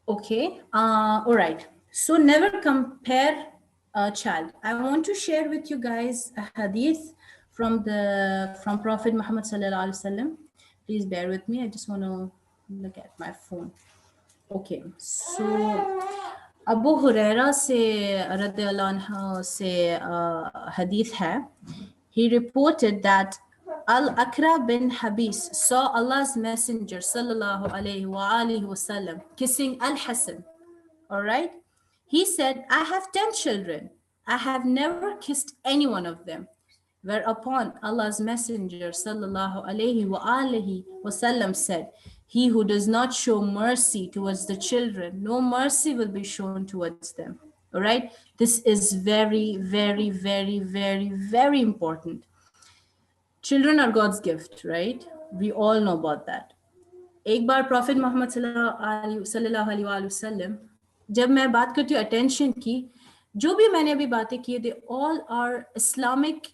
Okay. All right. So never compare a child. I want to share with you guys a hadith from Prophet Muhammad sallallahu alaihi wasallam. Please bear with me. I just want to look at my phone. Okay. So Abu Huraira से रदियल्लाहु अन्हु से hadith है. He reported that Al-Akra bin Habis saw Allah's Messenger sallallahu alayhi wasallam kissing Al-Hasan. All right. He said, I have 10 children. I have never kissed any one of them. Whereupon Allah's Messenger sallallahu alayhi wasallam said, he who does not show mercy towards the children, no mercy will be shown towards them. All right. This is very, very, very, very, very important. Children are God's gift, right? We all know about that. एक बार profit Mohammad सल्लल्लाहु अलैहि वसल्लम, जब मैं बात करती हूँ attention की, जो भी मैंने अभी बातें की, they all are Islamic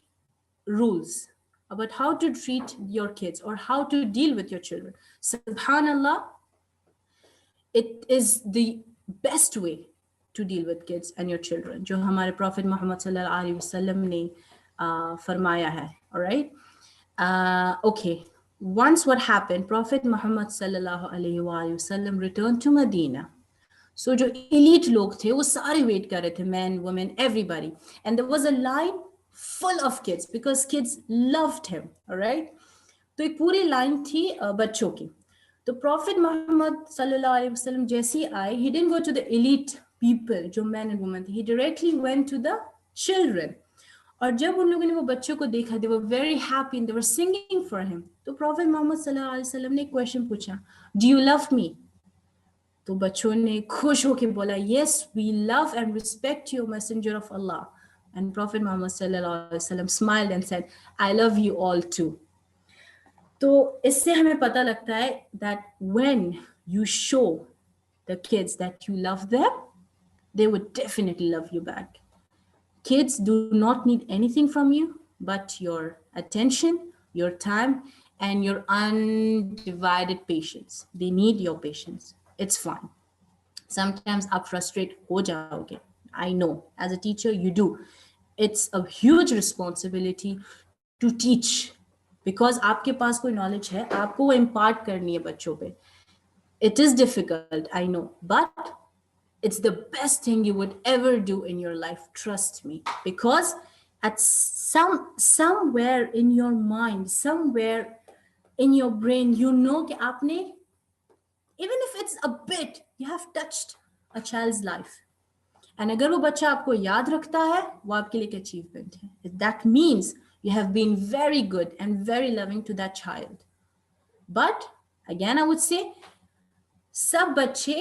rules about how to treat your kids or how to deal with your children. Subhanallah, it is the best way to deal with kids and your children, जो हमारे profit Mohammad सल्लल्लाहु अलैहि वसल्लम ने फरमाया है. All right. Okay. Once what happened, Prophet Muhammad sallallahu alaihi wasallam returned to Medina. So जो elite लोग थे, वो सारे wait कर रहे थे, men, women, everybody. And there was a line full of kids because kids loved him. All right. तो एक पूरी line थी बच्चों की. तो Prophet Muhammad sallallahu alaihi wasallam जैसे ही आए, he didn't go to the elite people, जो men and women थे. He directly went to the children. और जब उन लोगों ने वो बच्चों को देखा, they were very happy and they were singing for him. तो Prophet Muhammad sallallahu alaihi wasallam ने एक question पूछा, do you love me? तो बच्चों ने खुश होकर बोला, yes, we love and respect you, messenger of Allah. And Prophet Muhammad sallallahu alaihi wasallam smiled and said, I love you all too. तो इससे हमें पता लगता है that when you show the kids that you love them, they would definitely love you back. Kids do not need anything from you but your attention, your time, and your undivided patience. They need your patience. It's fine. Sometimes आप frustrate हो जाओगे. I know. As a teacher, you do. It's a huge responsibility to teach. Because आपके पास कोई knowledge है, आपको वो impart करनी है बच्चों पे. It is difficult, I know. But it's the best thing you would ever do in your life. Trust me. Because at somewhere in your mind, somewhere in your brain, you know कि आपने, even if it's a bit, you have touched a child's life. And अगर वो बच्चा आपको याद रखता है, वो आपके लिए एक achievement है. That means you have been very good and very loving to that child. But again, I would say, सब बच्चे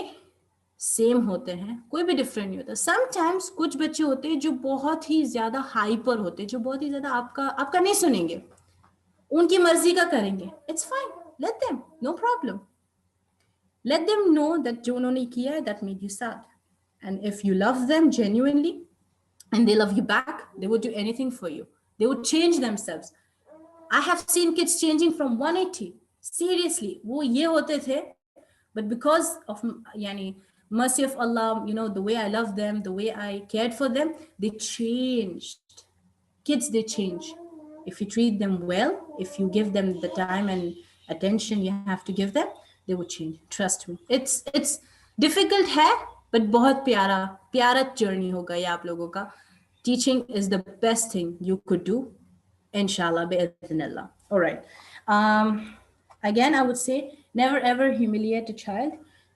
सेम होते हैं, कोई भी डिफरेंट नहीं होता. समटाइम्स कुछ बच्चे होते हैं जो बहुत ही ज्यादा हाइपर होते हैं, जो बहुत ही ज्यादा आपका नहीं सुनेंगे, उनकी मर्जी का करेंगे. It's fine, let them, no problem. Let them know that जो उन्होंने किया है, that made you sad. And if you love them genuinely and they love you back, they would do anything for you. They would change themselves. I have seen kids changing from 180. Seriously, वो ये होते थे, but because of yani mercy of Allah, you know, the way I love them, the way I cared for them, they changed. Kids, they change. If you treat them well, if you give them the time and attention you have to give them, they will change. Trust me. It's difficult है, but बहुत प्यारा journey होगा ये आप लोगों का. Teaching is the best thing you could do, inshallah, bi'idhnillah. All right. Again, I would say, never ever humiliate a child.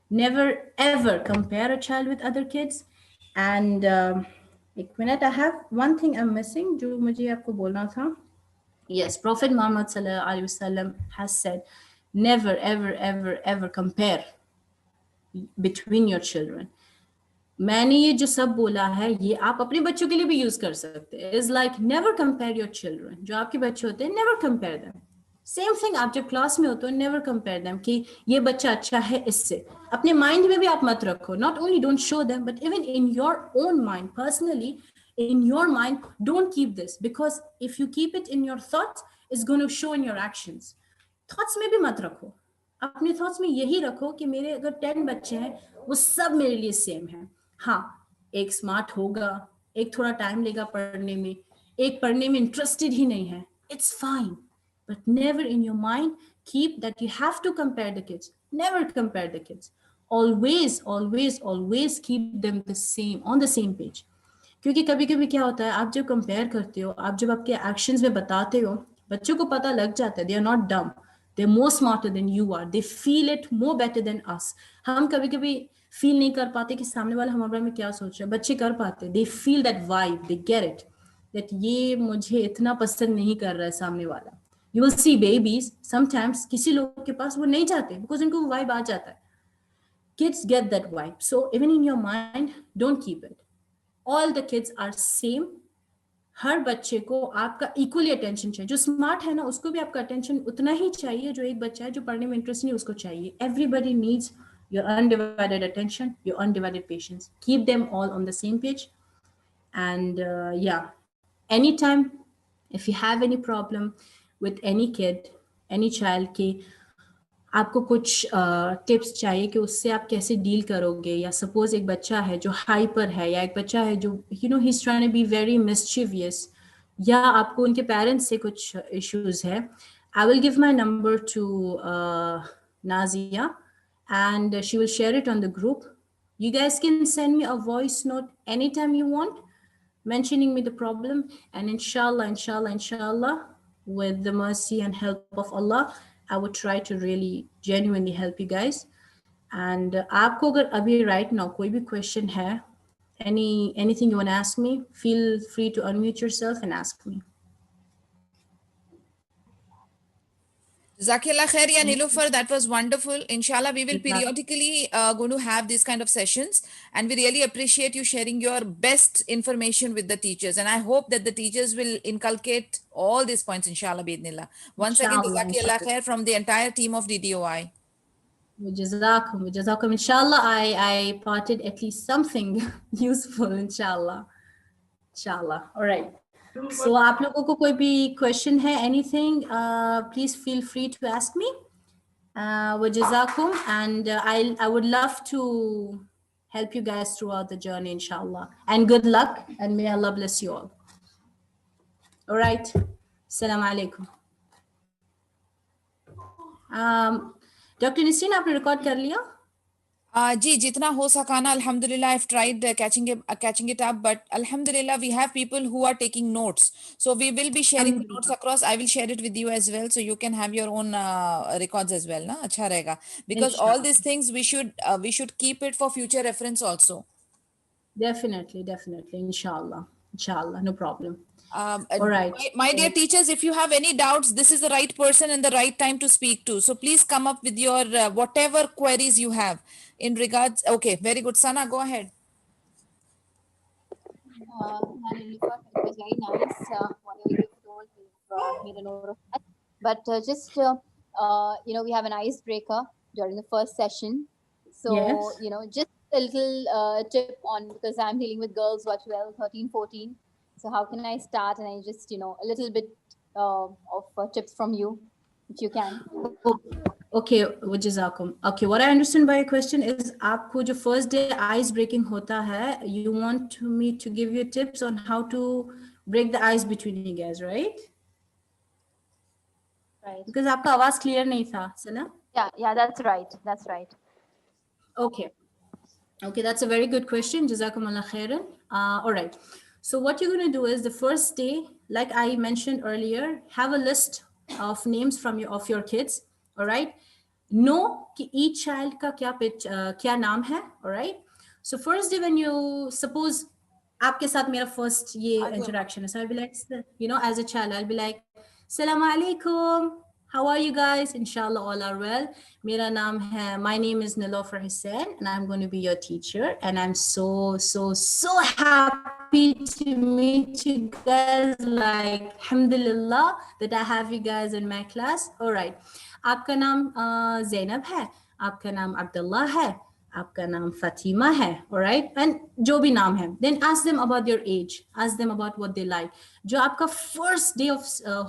Never ever compare a child with other kids. And एक minute, I have one thing I'm missing जो मुझे आपको बोलना था. Yes, Prophet Muhammad sallallahu alaihi wasallam has said, never ever ever ever compare between your children. मैंने ये जो सब बोला है, ये आप अपने बच्चों के लिए भी यूज कर सकते हैं. Is like never compare your children. जो आपके बच्चे होते हैं, never compare them. Same thing आप जब क्लास में होते हो, नेवर कंपेयर देम कि ये बच्चा अच्छा है इससे. अपने माइंड में भी आप मत रखो. Not only don't show them, but even in your own mind, personally in your mind, don't keep this, because if you keep it in your thoughts, it's going to show in your actions. Thoughts में भी मत रखो. अपने thoughts में यही रखो कि मेरे अगर 10 बच्चे हैं, वो सब मेरे लिए सेम है. हाँ, एक स्मार्ट होगा, एक थोड़ा टाइम लेगा पढ़ने में, एक पढ़ने में इंटरेस्टेड ही नहीं है. It's fine, but never in your mind keep that you have to compare the kids. Never compare the kids. Always, always, always keep them the same, on the same page. क्योंकि कभी कभी क्या होता है, आप जब कंपेयर करते हो, आप जब आपके एक्शंस में बताते हो, बच्चों को पता लग जाता है. दे are not dumb, they are more smarter than you are, they feel it more better than us. हम कभी कभी फील नहीं कर पाते कि सामने वाला हमारे बारे में क्या सोच रहा है. बच्चे कर पाते, they feel that vibe, they get it, that ये मुझे इतना पसंद नहीं कर रहा है सामने वाला. You will see babies sometimes किसी लोग के पास वो नहीं जाते बिकॉज उनको वो वाइब आ जाता है. Kids get that vibe. So even in your mind, don't keep it. All the kids are same. हर बच्चे को आपका इक्वली अटेंशन चाहिए. जो स्मार्ट है ना, उसको भी आपका अटेंशन उतना ही चाहिए जो एक बच्चा है जो पढ़ने में इंटरेस्ट नहीं उसको चाहिए. Everybody needs your undivided attention, your undivided patience. Keep them all on the same page. And yeah, anytime if you have any problem with any kid, any child के आपको कुछ टिप्स चाहिए कि उससे आप कैसे डील करोगे, या सपोज एक बच्चा है जो हाइपर है, या एक बच्चा है जो you know he is trying to be very mischievous, या आपको उनके पेरेंट्स से कुछ इश्यूज है, I will give my number to Nazia and she will share it on the group. You guys can send me a voice note anytime you want, mentioning me the problem, and inshallah, with the mercy and help of Allah, I would try to really genuinely help you guys. And आपको अगर अभी right now कोई भी question है, anything you want to ask me, feel free to unmute yourself and ask me. Jazakallah khair, ya Nilufar, that was wonderful. Inshallah, we will periodically going to have these kind of sessions, and we really appreciate you sharing your best information with the teachers. And I hope that the teachers will inculcate all these points, inshallah, bi'idhnillah. Once again, Jazakallah khair from the entire team of DDOI. Jazakum. Inshallah, I parted at least something useful, inshallah. All right. So आप लोगों को कोई भी question है, anything, please feel free to ask me. Wajazakum, and I would love to help you guys throughout the journey, inshallah. And good luck, and may Allah bless you all. All right. Assalamu alaikum. Dr. Nisreen, आपने record कर लिया? जी, जितना हो सका ना, alhamdulillah, I've tried catching it up, but alhamdulillah, we have people who are taking notes. So we will be sharing the notes across. I will share it with you as well, so you can have your own records as well. Na, अच्छा रहेगा. Because all these things we should keep it for future reference also. Definitely, inshallah, no problem. All right. My dear teachers, if you have any doubts, this is the right person and the right time to speak to. So please come up with your whatever queries you have in regards. Okay, very good. Sana, go ahead. It was very nice. Whatever you told, we've made a note of that. But just, we have an icebreaker during the first session. So, yes. Just a little tip on, because I'm dealing with girls who are 12, 13, 14. So how can I start? And I just, a little bit of tips from you, if you can. Okay, Jazakum. Okay, what I understand by your question is, आपको जो first day ice breaking होता है, you want me to give you tips on how to break the ice between you guys, right? Right. Because आपका आवाज clear नहीं था, Sana? Yeah, that's right. Okay, that's a very good question. Jazakumullah khairan. All right. So what you're going to do is, the first day, like I mentioned earlier, have a list of names of your kids. All right. Know कि each child का क्या नाम है. All right. So first day, when you suppose आपके साथ मेरा first ये interaction है, so I'll be like, as a child, I'll be like, Assalamu alaikum. How are you guys? Inshallah, all are well. My name is Nilofer Hussain, and I'm going to be your teacher. And I'm so happy to meet you guys. Like, alhamdulillah, that I have you guys in my class. All right. आपका नाम Zainab है, आपका नाम Abdullah है, आपका नाम Fatima है, all right? And जो भी नाम है. Then ask them about their age. Ask them about what they like. जो आपका first day of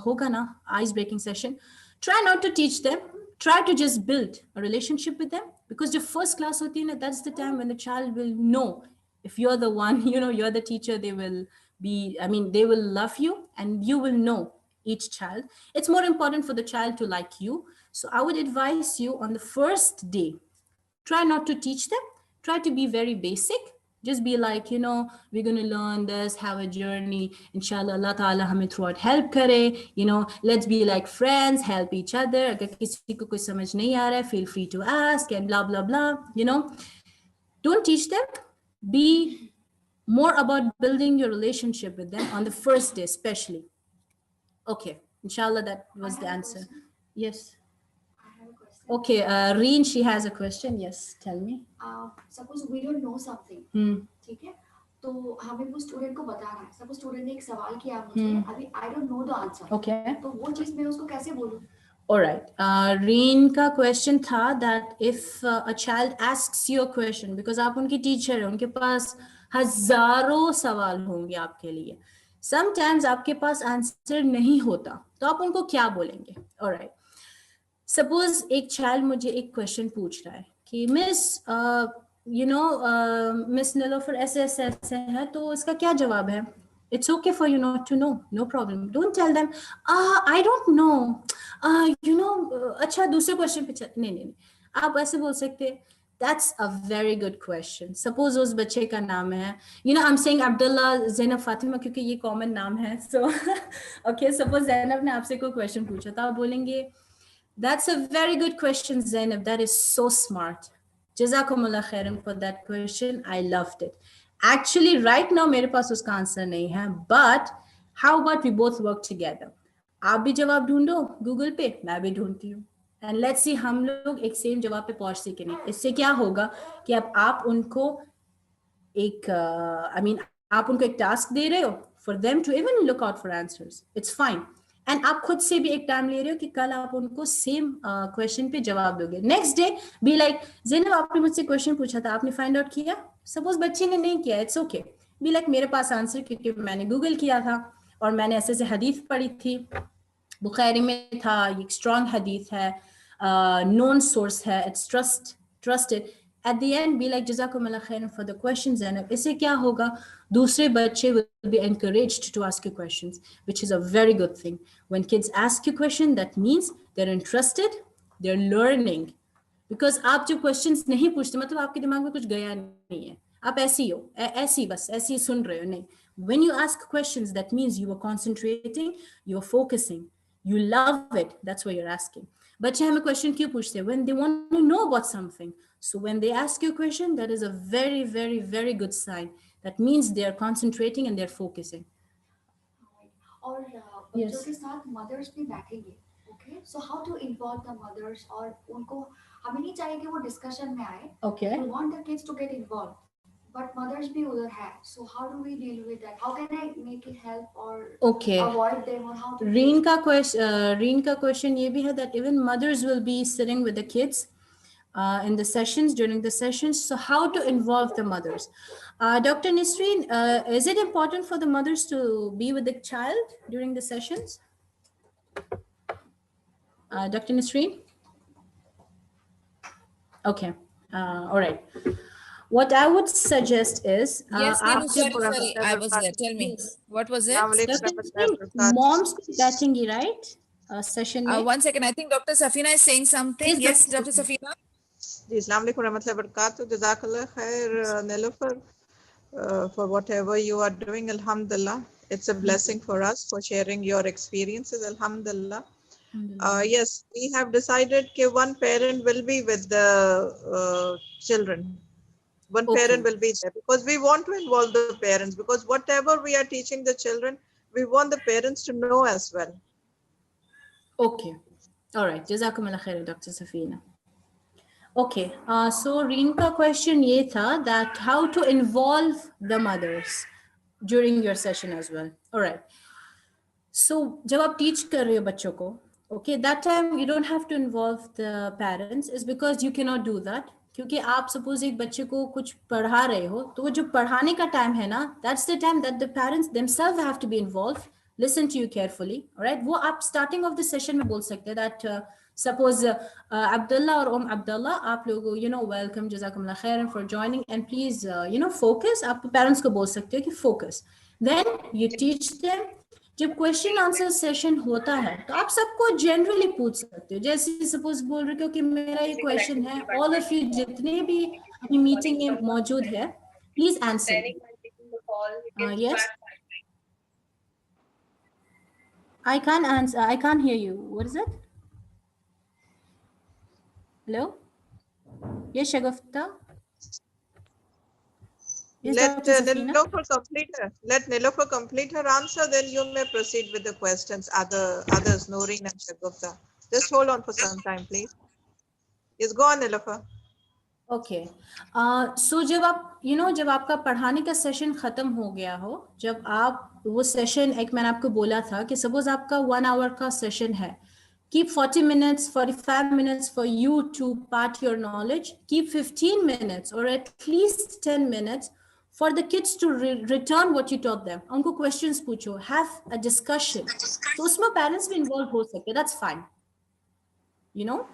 होगा ना, ice breaking session, try not to teach them. Try to just build a relationship with them. because the first class hoti hai na, that's the time when the child will know if you're the one, you're the teacher, they will they will love you and you will know each child. It's more important for the child to like you. So I would advise you on the first day, try not to teach them, try to be very basic. Just be like, we're going to learn this, have a journey, inshallah Allah ta'ala hame throughout help kare, let's be like friends, help each other. Agar kisi ko koi samajh nahi aa raha hai, feel free to ask and blah blah blah. Don't teach them. Be more about building your relationship with them on the first day especially. Okay, inshallah that was the answer. Yes. Okay, Reen, she has a question. Yes, tell me. Suppose we don't know something, ठीक है? तो हमें वो student को बताना है. Suppose student ने एक सवाल किया मुझे, अभी I don't know the answer. Okay. तो वो चीज मैं उसको कैसे बोलूं? All right. Reen का question था that if a child asks you a question, because आप उनकी teacher हैं, उनके पास हजारों सवाल होंगे आपके लिए. Sometimes आपके पास answer नहीं होता, तो आप उनको क्या बोलेंगे? All right. Suppose एक child मुझे एक question पूछ रहा है कि मिस मिस नीलोफर ऐसे है, तो इसका क्या जवाब है? It's okay for you not to know, no problem. Don't tell them, I don't know. अच्छा दूसरे क्वेश्चन पे चल. नहीं, आप ऐसे बोल सकते. That's a very good question. Suppose उस बच्चे का नाम है, I'm saying Abdullah, Zainab, Fatima क्योंकि ये common नाम है. So, okay, suppose Zainab ने आपसे कोई question पूछा, तो आप बोलेंगे, that's a very good question, Zainab. That is so smart. Jazakumullah khairan for that question. I loved it. Actually, right now, मेरे पास उसका आंसर नहीं है. But how about we both work together? आप भी जवाब ढूंढो Google पे, मैं भी ढूंढती हूँ. And let's see हम लोग एक सेम जवाब पे पहुंच सके नहीं. इससे क्या होगा कि अब आप उनको एक आप उनको एक टास्क दे रहे हो for them to even look out for answers. It's fine. And आप खुद से भी एक टाइम ले रहे हो कि कल आप उनको सेम क्वेश्चन पे जवाब दोगे. Next day be like, Zainab आपने मुझसे क्वेश्चन पूछा था, आपने फाइंड आउट किया? सपोज बच्चे ने नहीं किया, इट्स ओके. बी लाइक, मेरे पास आंसर क्योंकि मैंने गूगल किया था और मैंने ऐसे हदीथ पढ़ी थी, बुखारी में था, ये स्ट्रॉन्ग हदीथ है, नोन सोर्स है, it's trusted. At the end, be like, Jazakumullah khairan for the questions. And इससे क्या होगा? दूसरे बच्चे will be encouraged to ask you questions, which is a very good thing. When kids ask you question, that means they're interested, they're learning. Because आप जो questions नहीं पूछते, मतलब आपके दिमाग में कुछ गया नहीं है. आप ऐसी हो, ऐसी बस, ऐसी सुन रहे हो, नहीं. When you ask questions, that means you are concentrating, you are focusing, you love it. That's why you're asking. बच्चे हमें question क्यों पूछते हैं? When they want to know about something. So when they ask you a question, that is a very, very, very good sign. That means they are concentrating and they're focusing. और बच्चों के साथ mothers भी बैठेंगे. Okay, so how to involve the mothers? और उनको हमें नहीं चाहिए कि वो discussion में आए. Okay. We want the kids to get involved. But mothers भी उधर है. So how do we deal with that? How can I make it help or avoid them, or how to? Reen का question ये भी है that even mothers will be sitting with the kids in the sessions, during the sessions. So how to involve the mothers? Dr. Nisreen, is it important for the mothers to be with the child during the sessions? Dr. Nisreen? Okay, all right. What I would suggest is... yes, sorry, I was there. Tell me, what was it? Moms बैठेंगी, right? Session में. 1 second, I think Dr. Safina is saying something. Yes, Dr. Safina. Assalamu alaikum warahmatullahi wabarakatuh. Jazakallah khair, Nilofer, for whatever you are doing. Alhamdulillah, it's a blessing for us for sharing your experiences. Alhamdulillah. Yes, we have decided that one parent will be with the children. One parent will be there because we want to involve the parents, because whatever we are teaching the children, we want the parents to know as well. Okay. All right. Jazakumullah khair, Dr. Safina. Okay. So Reen ka question ye tha that how to involve the mothers during your session as well. All right. So jab aap teach kar rahe ho bachcho ko, okay, that time you don't have to involve the parents, is because you cannot do that. क्योंकि आप suppose एक बच्चे को कुछ पढ़ा रहे हो, तो वो जो पढ़ाने का टाइम है ना, that's the time that the parents themselves have to be involved, listen to you carefully, all right? वो आप starting of the session में बोल सकते हैं that Suppose Abdullah or Abdullah, आप लोगों, you know, welcome, jazakumullah khairan for joining, and please, you know, focus. आप parents को बोल सकते हो कि focus. Then you teach them. जब क्वेश्चन आंसर सेशन होता है तो आप सबको जनरली पूछ सकते हो, जैसे सपोज बोल रहे हो कि मेरा ये क्वेश्चन है, ऑल ऑफ यू जितने भी अभी मीटिंग में मौजूद है, please answer. Yes, I can't answer. I can't hear you. What is it? Hello? Yes, Shagufta? Yes, Let Dr. Safina? Nilofer complete her answer, then you may proceed with the questions. Others, Noreen and Shagufta. Just hold on for some time, please. Yes, go on, Nilofer. Okay, so जब आप जब आपका पढ़ाने का session खत्म हो गया हो, जब आप वो सेशन, एक मैंने आपको बोला था कि सपोज आपका 1 आवर का सेशन है, keep 40 minutes 45 minutes for you to part your knowledge, keep 15 minutes or at least 10 minutes for the kids to return what you taught them. उनको questions पूछो, have a discussion. तो उसमें parents भी involved हो सकते, that's fine, you know.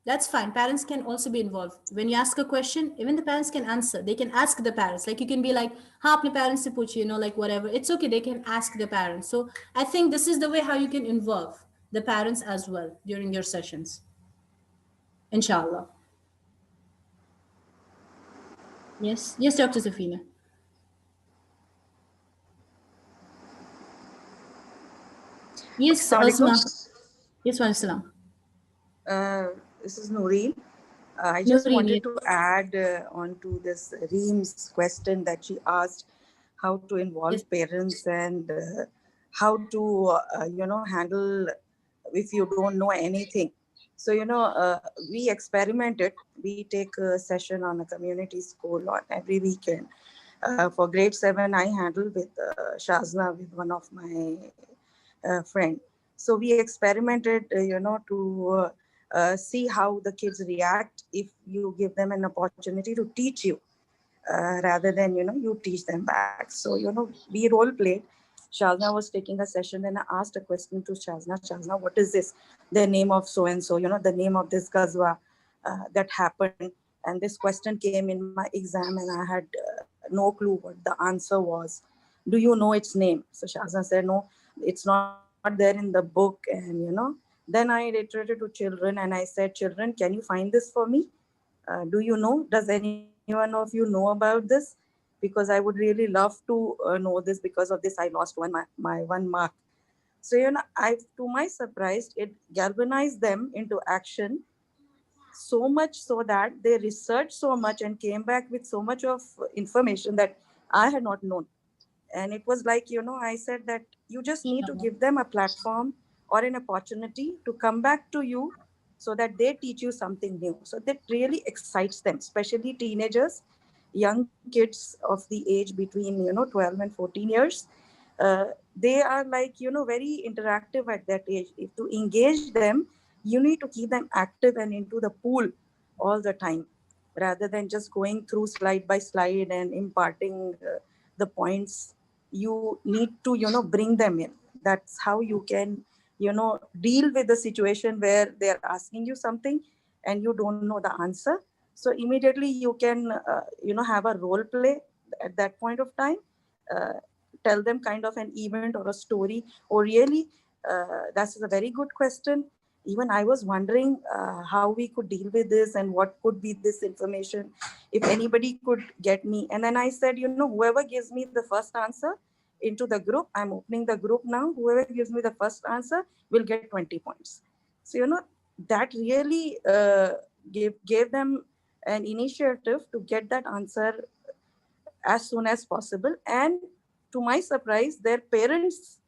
That's fine. Parents can also be involved. When you ask a question, even the parents can answer. They can ask the parents. Like you can be like, "Ha, apne parents se puchiye," you know, like whatever. It's okay. They can ask the parents. So I think this is the way how you can involve the parents as well during your sessions. Inshallah. Yes. Yes, Dr. Safina. Yes, Asma. Yes, wa salam. This is Noreen. I just Noreen, wanted yes. to add on to this Reem's question that she asked, how to involve Yes. parents and how to, handle if you don't know anything. So, we experimented. We take a session on a community school on every weekend. For grade 7, I handle with Shazna, with one of my friend. So we experimented, to see how the kids react if you give them an opportunity to teach you rather than, you teach them back. So, we role played. Shazna was taking a session, then I asked a question to Shazna, what is this? The name of so-and-so, the name of this Ghazwa that happened. And this question came in my exam and I had no clue what the answer was. Do you know its name? So Shazna said, no, it's not there in the book. And, then I reiterated to children and I said, children, can you find this for me? Do you know? Does anyone of you know about this? Because I would really love to know this. Because of this, I lost my 1 mark. So, to my surprise, it galvanized them into action so much so that they researched so much and came back with so much of information that I had not known. And it was like, I said that you just need to give them a platform or an opportunity to come back to you so that they teach you something new. So that really excites them, especially teenagers, young kids of the age between, 12 and 14 years. They are like, very interactive at that age. If to engage them, you need to keep them active and into the pool all the time, rather than just going through slide by slide and imparting the points. You need to, bring them in. That's how you can, deal with the situation where they're asking you something and you don't know the answer. So immediately you can, have a role play at that point of time. Tell them kind of an event or a story. Or really, that's a very good question. Even I was wondering how we could deal with this and what could be this information, if anybody could get me. And then I said, whoever gives me the first answer into the group, I'm opening the group now, whoever gives me the first answer will get 20 points. So, that really gave them an initiative to get that answer as soon as possible. And to my surprise, their parents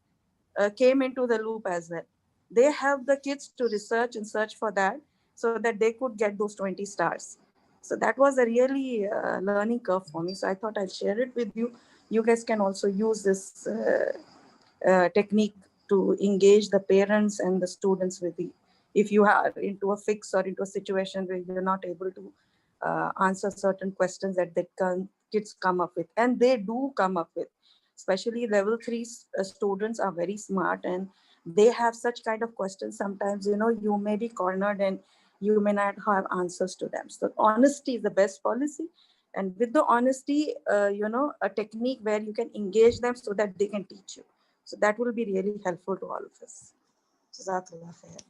came into the loop as well. They have the kids to research and search for that so that they could get those 20 stars. So that was a really learning curve for me. So I thought I'd share it with you. You guys can also use this technique to engage the parents and the students with you. If you are into a fix or into a situation where you're not able to answer certain questions that kids come up with, and they do come up with. Especially level 3 students are very smart, and they have such kind of questions. Sometimes, you know, you may be cornered and you may not have answers to them. So honesty is the best policy. And with the honesty, you know, a technique where you can engage them so that they can teach you. So that will be really helpful to all of us. Jazakallah khair.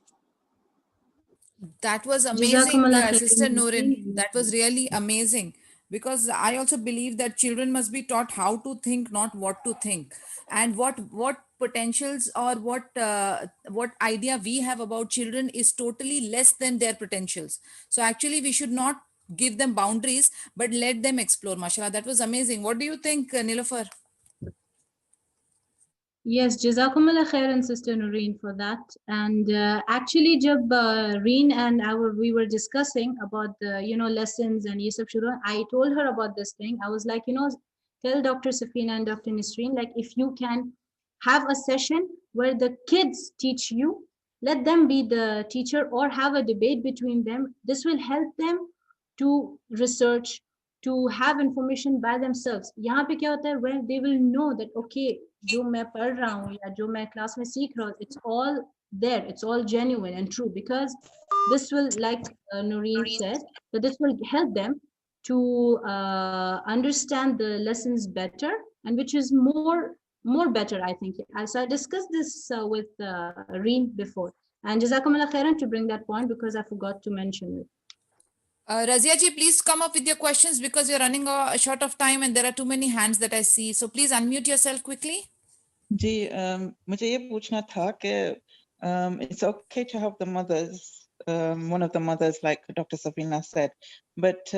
That was amazing, Jazakumullah Sister khairan. Noorin. That was really amazing, because I also believe that children must be taught how to think, not what to think, and what potentials or what idea we have about children is totally less than their potentials. So actually, we should not give them boundaries, but let them explore. Mashallah, that was amazing. What do you think, Nilofer? Yes, Jazakumullah khairan, Sister Noreen, for that. And actually, jab Reen and we were discussing about the, you know, lessons and Yusuf Shuru, I told her about this thing. I was like, you know, tell Dr. Safina and Dr. Nisreen, like, if you can have a session where the kids teach you, let them be the teacher or have a debate between them. This will help them to research, to have information by themselves. यहाँ पे क्या होता है, where they will know that, okay, जो मैं पढ़ रहा हूँ या जो मैं class में सीख रहा हूँ, it's all there, it's all genuine and true, because this will, like Noreen said, that this will help them to understand the lessons better, and which is more better, I think. So I discussed this with Reen before, and Jazakumullah khairan to bring that point, because I forgot to mention it. Razia ji, please come up with your questions, because you're running short of time and there are too many hands that I see. So please unmute yourself quickly. जी मुझे ये पूछना था कि it's okay to have the mothers, one of the mothers, like Dr. Safina said, but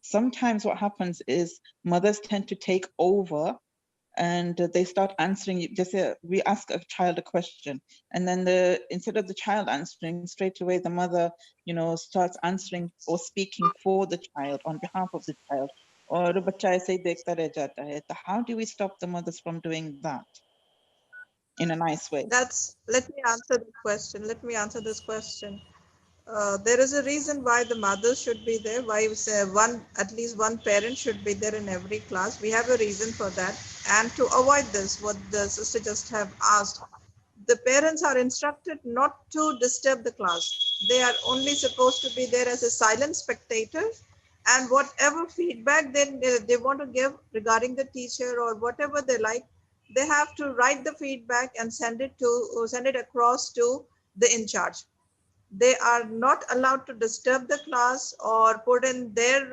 sometimes what happens is mothers tend to take over and they start answering. Just we ask a child a question, and then instead of the child answering straight away, the mother, you know, starts answering or speaking for the child on behalf of the child. Or बच्चा ऐसे ही देखता रह जाता है. So how do we stop the mothers from doing that in a nice way? Let me answer this question. There is a reason why the mothers should be there, why we say at least one parent should be there in every class. We have a reason for that. And to avoid this, what the sister just have asked, the parents are instructed not to disturb the class. They are only supposed to be there as a silent spectator, and whatever feedback they want to give regarding the teacher or whatever they like, they have to write the feedback and send it across to the in charge. They are not allowed to disturb the class or put in their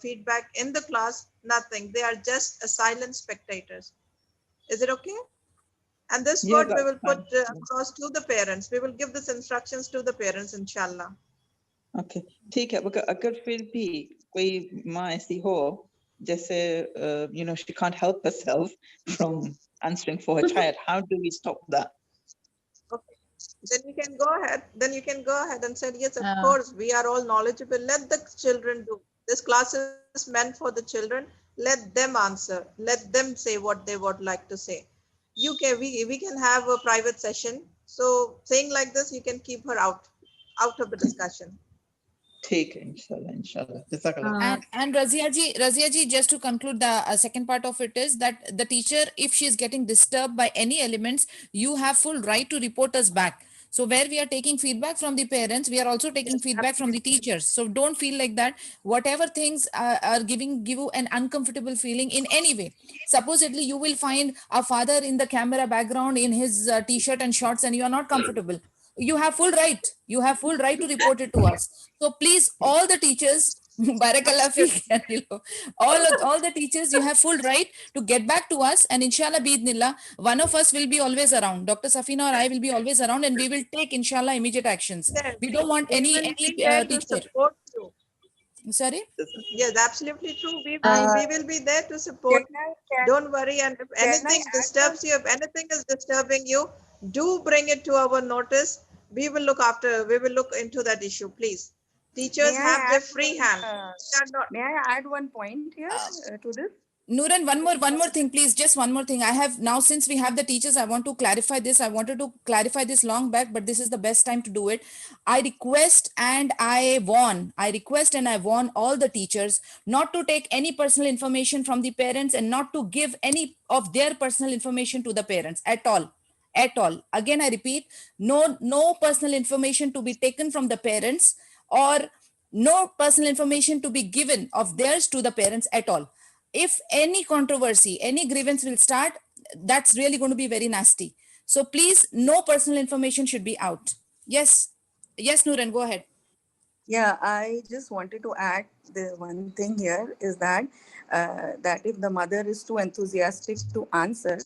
feedback in the class, nothing. They are just a silent spectators. Is it okay? And this Yeah, word we that's will put fine. across to the parents. We will give this instructions to the parents, inshallah. Okay, ठीक है. अगर फिर भी कोई माँ ऐसी हो जैसे you know, she can't help herself from answering for her child, how do we stop that? Okay, then you can go ahead and say, yes, of course, we are all knowledgeable. Let the children do. This class is meant for the children. Let them answer. Let them say what they would like to say. We can have a private session. So saying like this, you can keep her out of the discussion. ठीक है, inshallah. Jazakallah. And Razia ji, just to conclude, the second part of it is that the teacher, if she is getting disturbed by any elements, you have full right to report us back. So where we are taking feedback from the parents, we are also taking feedback from the teachers. So don't feel like that. Whatever things are give you an uncomfortable feeling in any way. Supposedly you will find a father in the camera background in his t-shirt and shorts, and you are not comfortable. You have full right. You have full right to report it to us. So please, all the teachers, Barakallah feek, all the teachers, you have full right to get back to us, and inshallah bi'idhnillah, one of us will be always around. Dr. Safina or I will be always around, and we will take inshallah immediate actions. Yes, We don't want we any will be there to teacher. support you. Sorry? Yes, absolutely true. We will be there to support. Don't worry. And if anything disturbs you, if anything is disturbing you, do bring it to our notice. We will look into that issue, please. Teachers have their free hand. May I add one point here to this? Nooran, one more thing, please. Just one more thing. I have now, since we have the teachers, I want to clarify this. I wanted to clarify this long back, but this is the best time to do it. I request and I warn all the teachers not to take any personal information from the parents and not to give any of their personal information to the parents at all. at all. Again, I repeat, no personal information to be taken from the parents, or no personal information to be given of theirs to the parents at all. If any controversy, any grievance will start, that's really going to be very nasty. So please, no personal information should be out. Yes, Nooran, go ahead. Yeah, I just wanted to add the one thing here is that that if the mother is too enthusiastic to answer,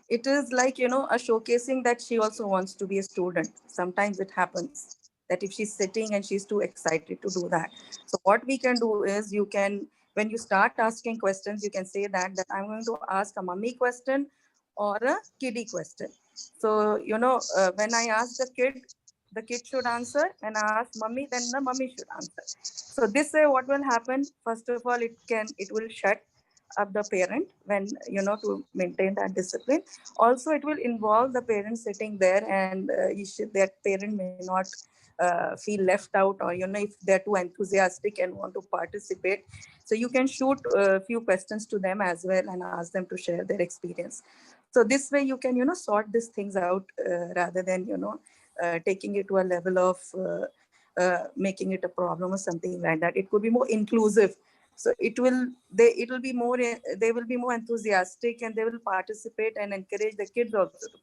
it is like, you know, a showcasing that she also wants to be a student. Sometimes it happens that if she's sitting and she's too excited to do that. So what we can do is, you can, when you start asking questions, you can say that I'm going to ask a mummy question or a kiddie question. So, you know, when I ask the kid should answer, and ask mummy, then the mummy should answer. So this way what will happen, first of all, it will shut up the parent, when, you know, to maintain that discipline. Also, it will involve the parent sitting there, and that parent may not feel left out, or, you know, if they're too enthusiastic and want to participate. So you can shoot a few questions to them as well, and ask them to share their experience. So this way you can, you know, sort these things out, rather than, you know, taking it to a level of making it a problem or something like that. It could be more inclusive. So it will be more, they will be more enthusiastic, and they will participate and encourage the kids also to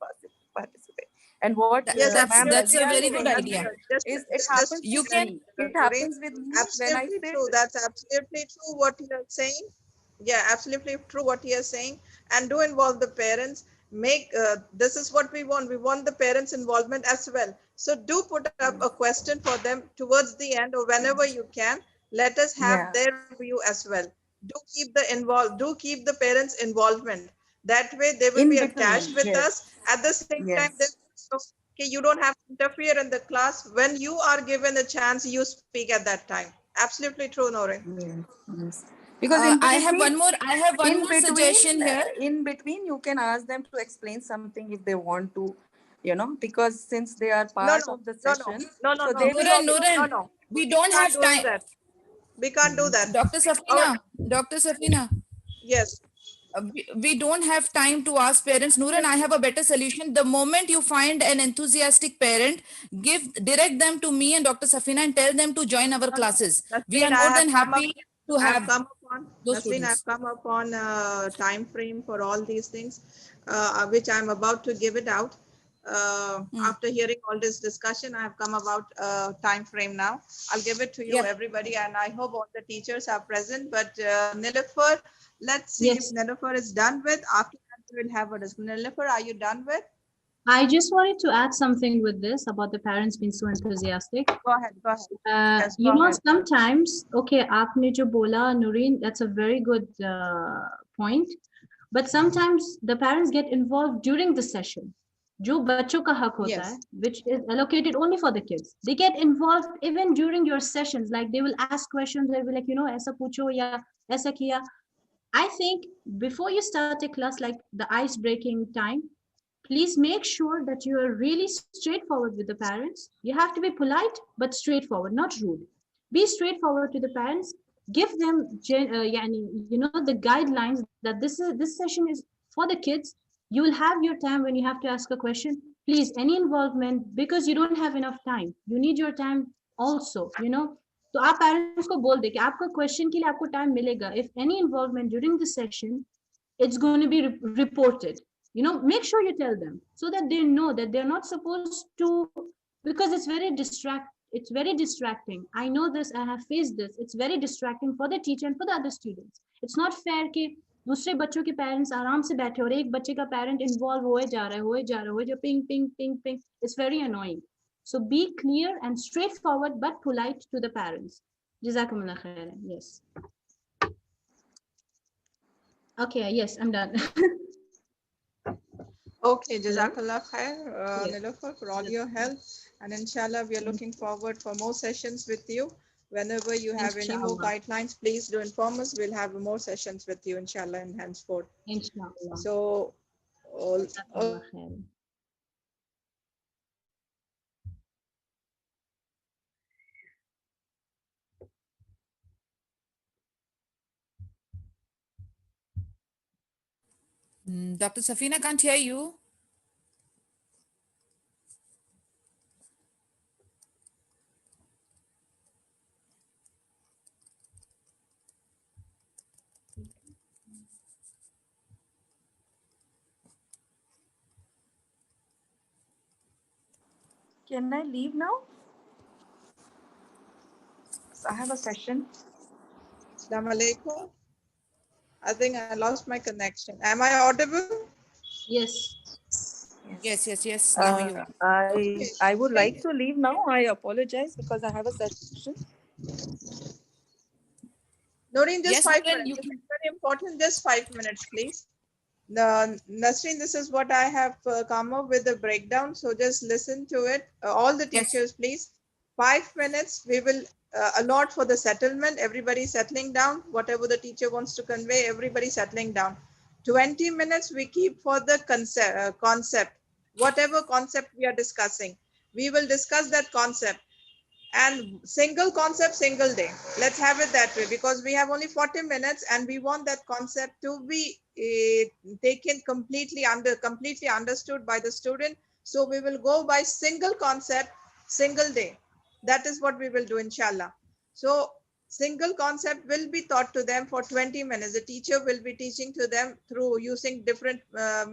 participate. And what Yes, ma'am That's a Razia is very good saying that's idea. just, is, it just happens You with can, me. It happens with me when I absolutely sit. true. That's absolutely true what you are saying. Yeah, absolutely true what you are saying. And do involve the parents. Make this is what we want. We want the parents' involvement as well. So do put up a question for them towards the end, or whenever you can. Let us have Yeah. their view as well. Do keep the parents' involvement. That way they will In be attached between. with Yes. us. At the same time, they Yes. will know, okay, you don't have to interfere in the class. When you are given a chance, you speak at that time. Absolutely true, Noreen. Yes. Yes. Because in I have between, one more. I have one more suggestion here. in between, you can ask them to explain something if they want to, you know, because since they are No, part no, of the no, no, session, no, no, so no. they will Nooran, also. No, Nooran, no. we We don't can't have do time. that. We can't do that. Dr. Our, Safina, Dr. Safina, yes. we don't have time to ask parents. Nooran, I have a better solution. The moment you find an enthusiastic parent, direct them to me and Dr. Safina and tell them to join our No, no. classes. We are Nasreen, more than happy to I have have come upon, those Nasreen, students. I've come upon a time frame for all these things, which I'm about to give it out. After hearing all this discussion, I have come about a time frame now. I'll give it to you, Yep. everybody, and I hope all the teachers are present. But Nilofer, let's see if Yes. Nilofer is done with. After that, we will have a discussion. Nilofer, are you done with? I just wanted to add something with this about the parents being so enthusiastic. Go ahead, go ahead. Yes, go ahead. Sometimes, okay, aapne jo bola, Noreen, that's a very good point. But sometimes the parents get involved during the session. जो बच्चों का हक होता है, Yes. which is allocated only for the kids. They get involved even during your sessions. Like they will ask questions. They will be like, you know, ऐसा पूछो या ऐसा किया. I think before you start a class, like the ice breaking time, please make sure that you are really straightforward with the parents. You have to be polite but straightforward, not rude. Be straightforward to the parents. Give them you know, the guidelines that this session is for the kids. You will have your time when you have to ask a question. Please, any involvement, because you don't have enough time. You need your time also, you know. तो आप parents को बोल दे कि आपका question के लिए आपको time मिलेगा. If any involvement during the session, it's going to be reported. You know, make sure you tell them so that they know that they're not supposed to, because it's very distracting. I know this, I have faced this. It's very distracting for the teacher and for the other students. It's not fair कि दूसरे बच्चों के parents आराम से बैठे और एक बच्चे का पेरेंट इन्वॉल्व होए जा रहा है ping ping ping ping. It's very annoying. So be clear and straightforward but polite to the parents. Jazakumullah khairan. Yes. Okay, yes, I'm done. Okay, Jazakallah khair, Yes. Nilofer, for all your help. And inshallah, we are looking forward for more sessions with you. Whenever you have any more Inshallah. guidelines, please do inform us. We'll have more sessions with you, inshallah, and henceforth. Inshallah. So, all, Jazakallah khairan. Dr. Safina can't hear you. Can I leave now? So I have a session. Assalamu alaikum. I think I lost my connection. Am I audible? Yes. Yes. Now you are. I would like to leave now. I apologize because I have a session. Noreen, just Yes, 5 Nureen, minutes. you If can. it's very important, just 5 minutes, please. Nasreen, this is what I have come up with the breakdown. So just listen to it. All the Yes. teachers, please. 5 minutes, we will allot for the settlement. Everybody settling down. Whatever the teacher wants to convey, everybody settling down. 20 minutes we keep for the concept. Whatever concept we are discussing, we will discuss that concept. And single concept, single day. Let's have it that way because we have only 40 minutes and we want that concept to be taken completely understood by the student. So we will go by single concept, single day. That is what we will do, inshallah. So single concept will be taught to them for 20 minutes. The teacher will be teaching to them through using different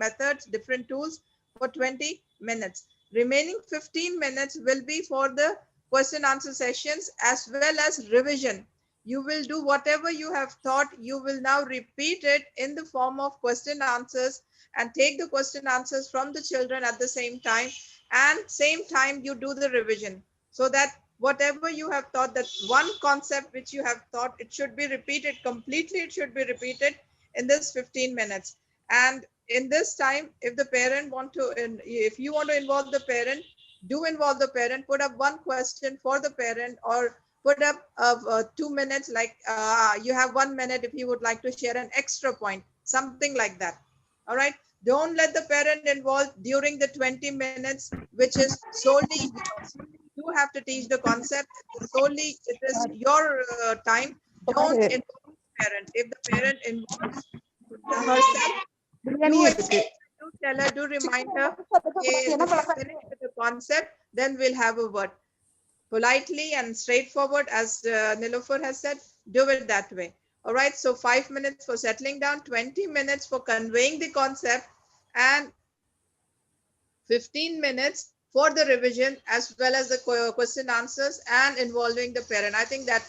methods, different tools for 20 minutes. Remaining 15 minutes will be for the question answer sessions as well as revision. You will do whatever you have taught, you will now repeat it in the form of question answers and take the question answers from the children at the same time, and same time you do the revision, so that whatever you have taught, that one concept which you have taught, it should be repeated completely, it should be repeated in this 15 minutes. And in this time, if the parent if you want to involve the parent, do involve the parent, put up one question for the parent, or put up 2 minutes, like you have 1 minute if you would like to share an extra point, something like that. All right, don't let the parent involved during the 20 minutes, which is solely you have to teach the concept, solely it is your time. Don't involve the parent. If the parent involves herself, do tell her, do remind her, okay, finish with the concept, then we'll have a word. Politely and straightforward, as Nilofer has said, do it that way. All right, so 5 minutes for settling down, 20 minutes for conveying the concept, and 15 minutes for the revision as well as the question answers and involving the parent. I think that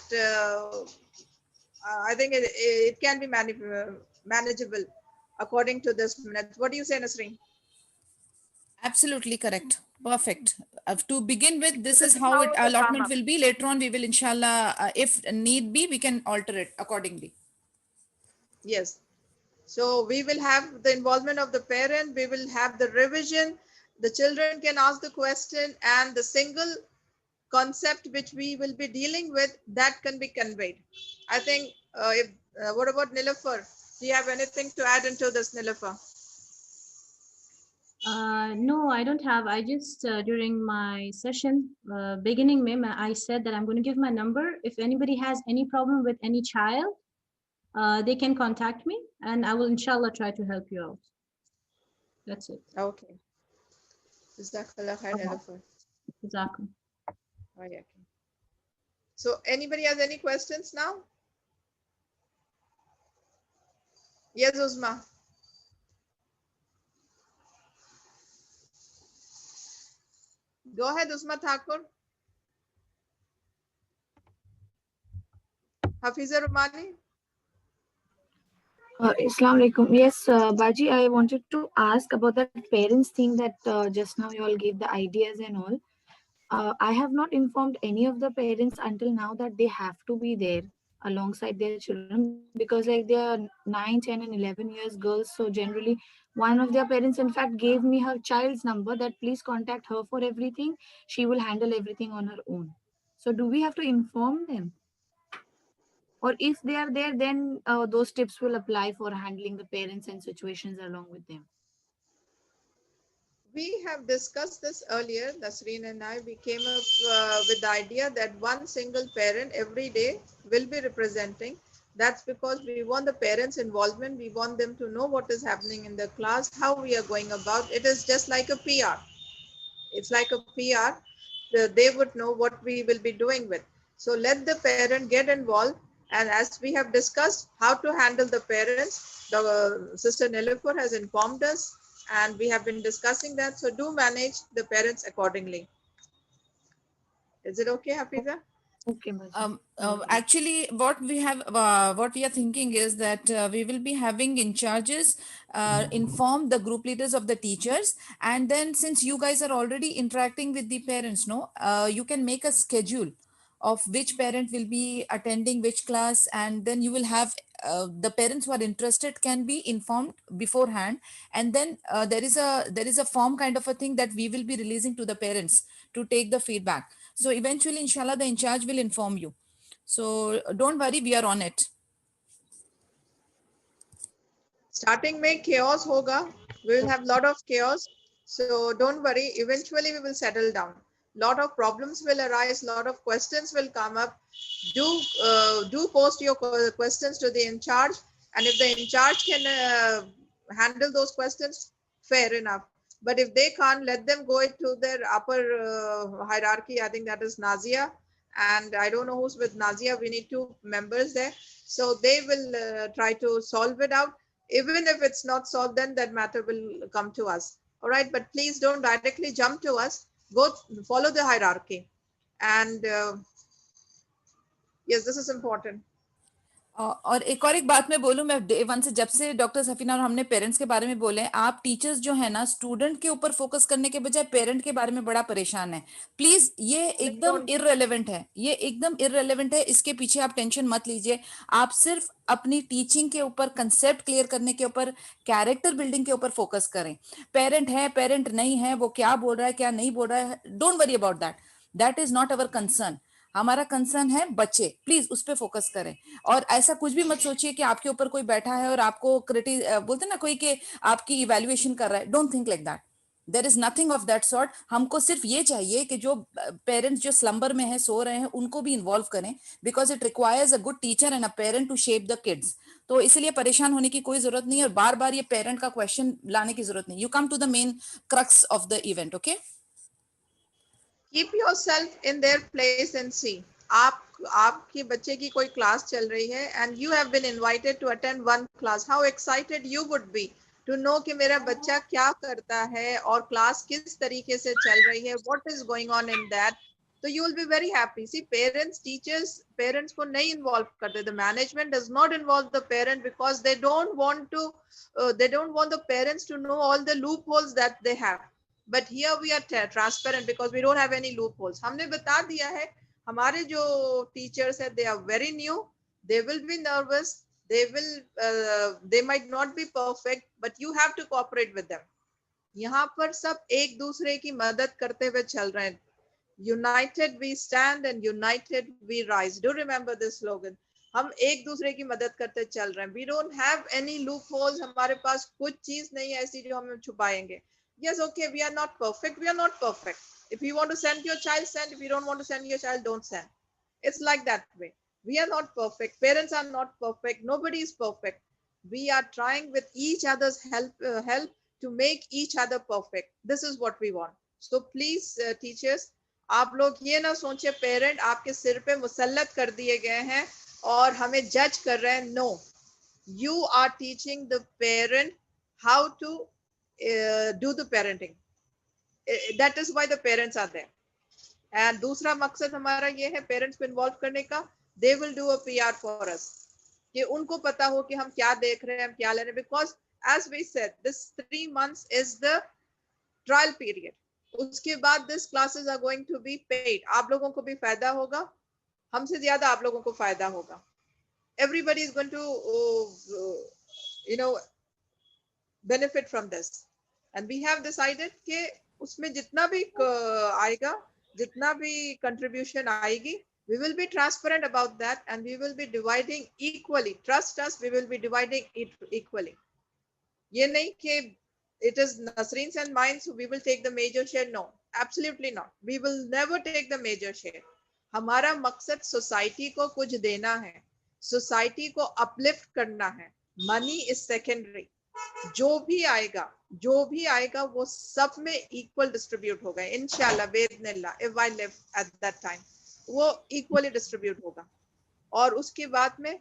it can be manageable according to this minute. What do you say, Nasreen? Absolutely correct. Perfect. To begin with, this is how allotment will be. Later on, we will, inshallah, if need be, we can alter it accordingly. Yes. So we will have the involvement of the parent, we will have the revision, the children can ask the question, and the single concept which we will be dealing with, that can be conveyed. I think, what about Nilofer? Do you have anything to add into this, Nilofer? No, I don't have. I just during my session beginning, I said that I'm going to give my number. If anybody has any problem with any child, they can contact me, and I will inshallah try to help you out. That's it. Okay. Jazakallah khair, Nilofer. Jazakum. Oh, yeah. So anybody has any questions now? Yes, Uzma. Go ahead, Uzma Thakur. Hafiza Rumani. Assalamu alaikum. Yes, Baji, I wanted to ask about that parents thing that just now you all gave the ideas and all. I have not informed any of the parents until now that they have to be there alongside their children, because like they are 9, 10 and 11 years girls. So generally one of their parents in fact gave me her child's number that please contact her for everything. She will handle everything on her own. So do we have to inform them? Or if they are there, then those tips will apply for handling the parents and situations along with them. We have discussed this earlier, Nasreen and I. We came up with the idea that one single parent every day will be representing. That's because we want the parents' involvement. We want them to know what is happening in the class, how we are going about. It is just like a PR. It's like a PR. They would know what we will be doing with. So let the parent get involved. And as we have discussed how to handle the parents, the Sister Nilofer has informed us, and we have been discussing that. So do manage the parents accordingly. Is it okay, Hafiza? Okay, Baji. Actually, what we are thinking is that we will be having in charges inform the group leaders of the teachers, and then since you guys are already interacting with the parents, no, you can make a schedule of which parent will be attending which class, and then you will have the parents who are interested can be informed beforehand, and then there is a form kind of a thing that we will be releasing to the parents to take the feedback. So eventually, inshallah, the in charge will inform you. So don't worry, we are on it. Starting में chaos होगा. We will have lot of chaos. So don't worry. Eventually we will settle down. Lot of problems will arise. Lot of questions will come up. Do post your questions to the in charge. And if the in charge can handle those questions, fair enough. But if they can't, let them go to their upper hierarchy. I think that is Nazia. And I don't know who's with Nazia. We need 2 members there. So they will try to solve it out. Even if it's not solved, then that matter will come to us. All right. But please don't directly jump to us. Go follow the hierarchy. And yes, this is important. और एक बात मैं बोलूं, मैं day 1 से जब से doctor Safina और हमने पेरेंट्स के बारे में बोले, आप टीचर्स जो है ना स्टूडेंट के ऊपर फोकस करने के बजाय पेरेंट के बारे में बड़ा परेशान है. प्लीज ये एकदम इररेलेवेंट है, ये एकदम इररेलेवेंट है. इसके पीछे आप टेंशन मत लीजिए. आप सिर्फ अपनी टीचिंग के ऊपर, कंसेप्ट क्लियर करने के ऊपर, कैरेक्टर बिल्डिंग के ऊपर फोकस करें. पेरेंट है, पेरेंट नहीं है, वो क्या बोल रहा है, क्या नहीं बोल रहा है, don't worry about that. That is not our concern. हमारा कंसर्न है बच्चे. प्लीज उस पर फोकस करें. और ऐसा कुछ भी मत सोचिए कि आपके ऊपर कोई बैठा है और आपको बोलते ना कोई कि आपकी इवैल्यूएशन कर रहा है. Don't think like that. There is nothing of that sort. हमको सिर्फ ये चाहिए कि जो पेरेंट्स जो स्लंबर में है, सो रहे हैं, उनको भी इन्वॉल्व करें, because it requires a good teacher and a parent to shape the kids. तो इसलिए परेशान होने की कोई जरूरत नहीं है और बार बार ये पेरेंट का क्वेश्चन लाने की जरूरत नहीं. You come to the main crux of the event. Okay, Keep yourself in their place and see. आपके बच्चे की कोई क्लास चल रही है and you have been invited to attend one class. How excited you would be to know कि मेरा बच्चा क्या करता है और क्लास किस तरीके से चल रही है. What is going on in that? So you will be very happy. See, parents, teachers, parents को नहीं involve करते. The management does not involve the parent because they don't want the parents to know all the loopholes that they have. But here we are transparent because we don't have any loopholes. हमने बता दिया है. हमारे जो teachers हैं, they are very new. They will be nervous. They might not be perfect, but you have to cooperate with them. यहाँ पर सब एक दूसरे की मदद करते हुए चल रहे हैं. United we stand and united we rise. Do remember this slogan. हम एक दूसरे की मदद करते चल रहे हैं. We don't have any loopholes. हमारे पास कुछ चीज नहीं है ऐसी जो हम छुपाएंगे. Yes, okay, we are not perfect. We are not perfect. If you want to send your child, send. If you don't want to send your child, don't send. It's like that way. We are not perfect. Parents are not perfect. Nobody is perfect. We are trying with each other's help to make each other perfect. This is what we want. So please, teachers, आप लोग ये ना सोचे parent आपके सिर पे मुसल्लत कर दिए गए हैं और हमें जज कर रहे हैं. No, you are teaching the parent how to do the parenting. That is why the parents are there. And दूसरा मकसद हमारा ये है पेरेंट्स को इन्वॉल्व करने का. They will do a PR for us कि उनको पता हो कि हम क्या देख रहे हैं, हम क्या ले रहे हैं. Because as we said, this 3 months is the trial period. उसके बाद this classes are going to be paid. आप लोगों को भी फायदा होगा, हमसे ज्यादा आप लोगों को फायदा होगा. Everybody is going to benefit from this. And we have decided कि उसमें जितना भी आएगा, जितना भी contribution आएगी, we will be transparent about that and we will be dividing equally. Trust us, we will be dividing it equally. ये नहीं कि it is Nasreen's and mine, so we will take the major share. No, absolutely not. We will never take the major share. हमारा मकसद society को कुछ देना है, society को अपलिफ्ट करना है. Money is secondary. जो भी आएगा वो सब में इक्वल डिस्ट्रीब्यूट होगा इंशाल्लाह बिइज़्निल्लाह. If I live at that time वो इक्वली डिस्ट्रीब्यूट होगा. और उसके बाद में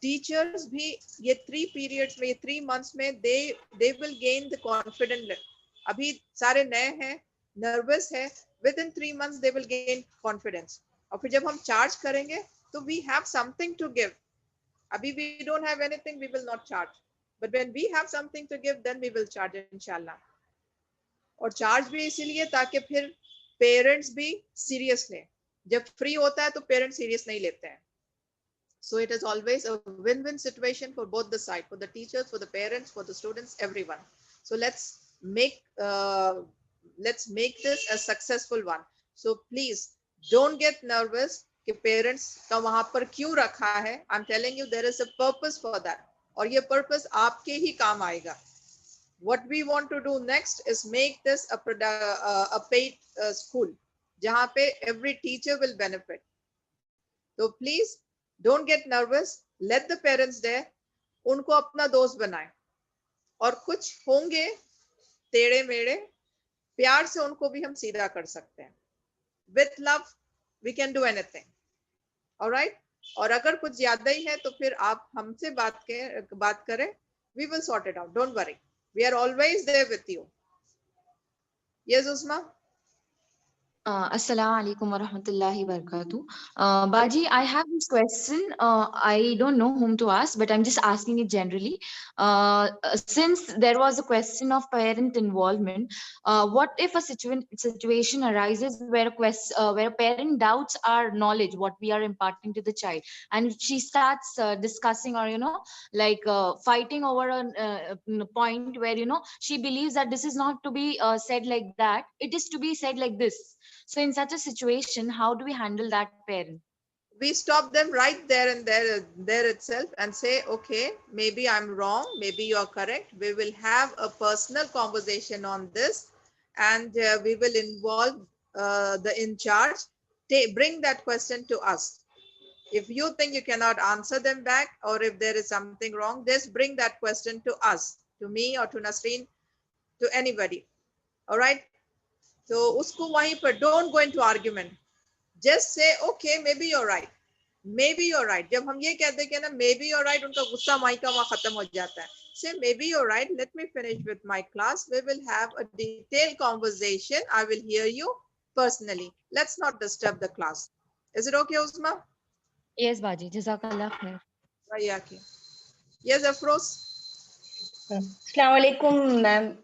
टीचर्स भी ये 3 पीरियड्स में, ये 3 मंथ्स में they will gain the confidence. अभी सारे नए हैं, नर्वस है, within 3 months they will gain confidence. और फिर जब हम charge करेंगे तो we have something to give. अभी we don't have anything, we will not charge. But when we have something to give, then we will charge inshallah. और charge भी इसीलिए ताकि फिर parents भी serious लें. जब free होता है तो parents serious नहीं लेते हैं. So it is always a win-win situation for both the side, for the teachers, for the parents, for the students, everyone. So let's make this a successful one. So please don't get nervous कि parents का वहाँ पर क्यों रखा है. I'm telling you there is a purpose for that. और ये purpose आपके ही काम आएगा. What we want to do next is make this a paid school जहाँ पे every teacher will benefit. So please don't get nervous. Let the parents there. उनको अपना दोस्त बनाएं. और कुछ होंगे टेढ़े मेढ़े, प्यार से उनको भी हम सीधा कर सकते हैं. With love, we can do anything. All right? और अगर कुछ ज्यादा ही है तो फिर आप हमसे बात करें. We will sort it out. Don't worry. We are always there with you. Yes, Usma? Assalamu alaikum wa rahmatullahi wa barakatuh. Baji, I have this question. I don't know whom to ask, but I'm just asking it generally. Since there was a question of parent involvement, what if a situation arises where a parent doubts our knowledge, what we are imparting to the child, and she starts discussing or, fighting over a point where, she believes that this is not to be said like that, it is to be said like this. So in such a situation, how do we handle that parent? We stop them right there and there itself and say, okay, maybe I'm wrong, maybe you're correct. We will have a personal conversation on this, and we will involve the in charge. Bring that question to us. If you think you cannot answer them back, or if there is something wrong, just bring that question to us, to me or to Nasreen, to anybody. All right? So usko wahi par, don't go into argument. Just say, okay, maybe you're right. Maybe you're right. जब हम ये कहते हैं ना, maybe you're right, उनका गुस्सा वहीं का वहाँ खत्म हो जाता है. Say, maybe you're right. Let me finish with my class. We will have a detailed conversation. I will hear you personally. Let's not disturb the class. Is it okay, Usma? Yes, Baji. Jazakallah khair. Yes, Afroz. Assalamu alaikum, ma'am.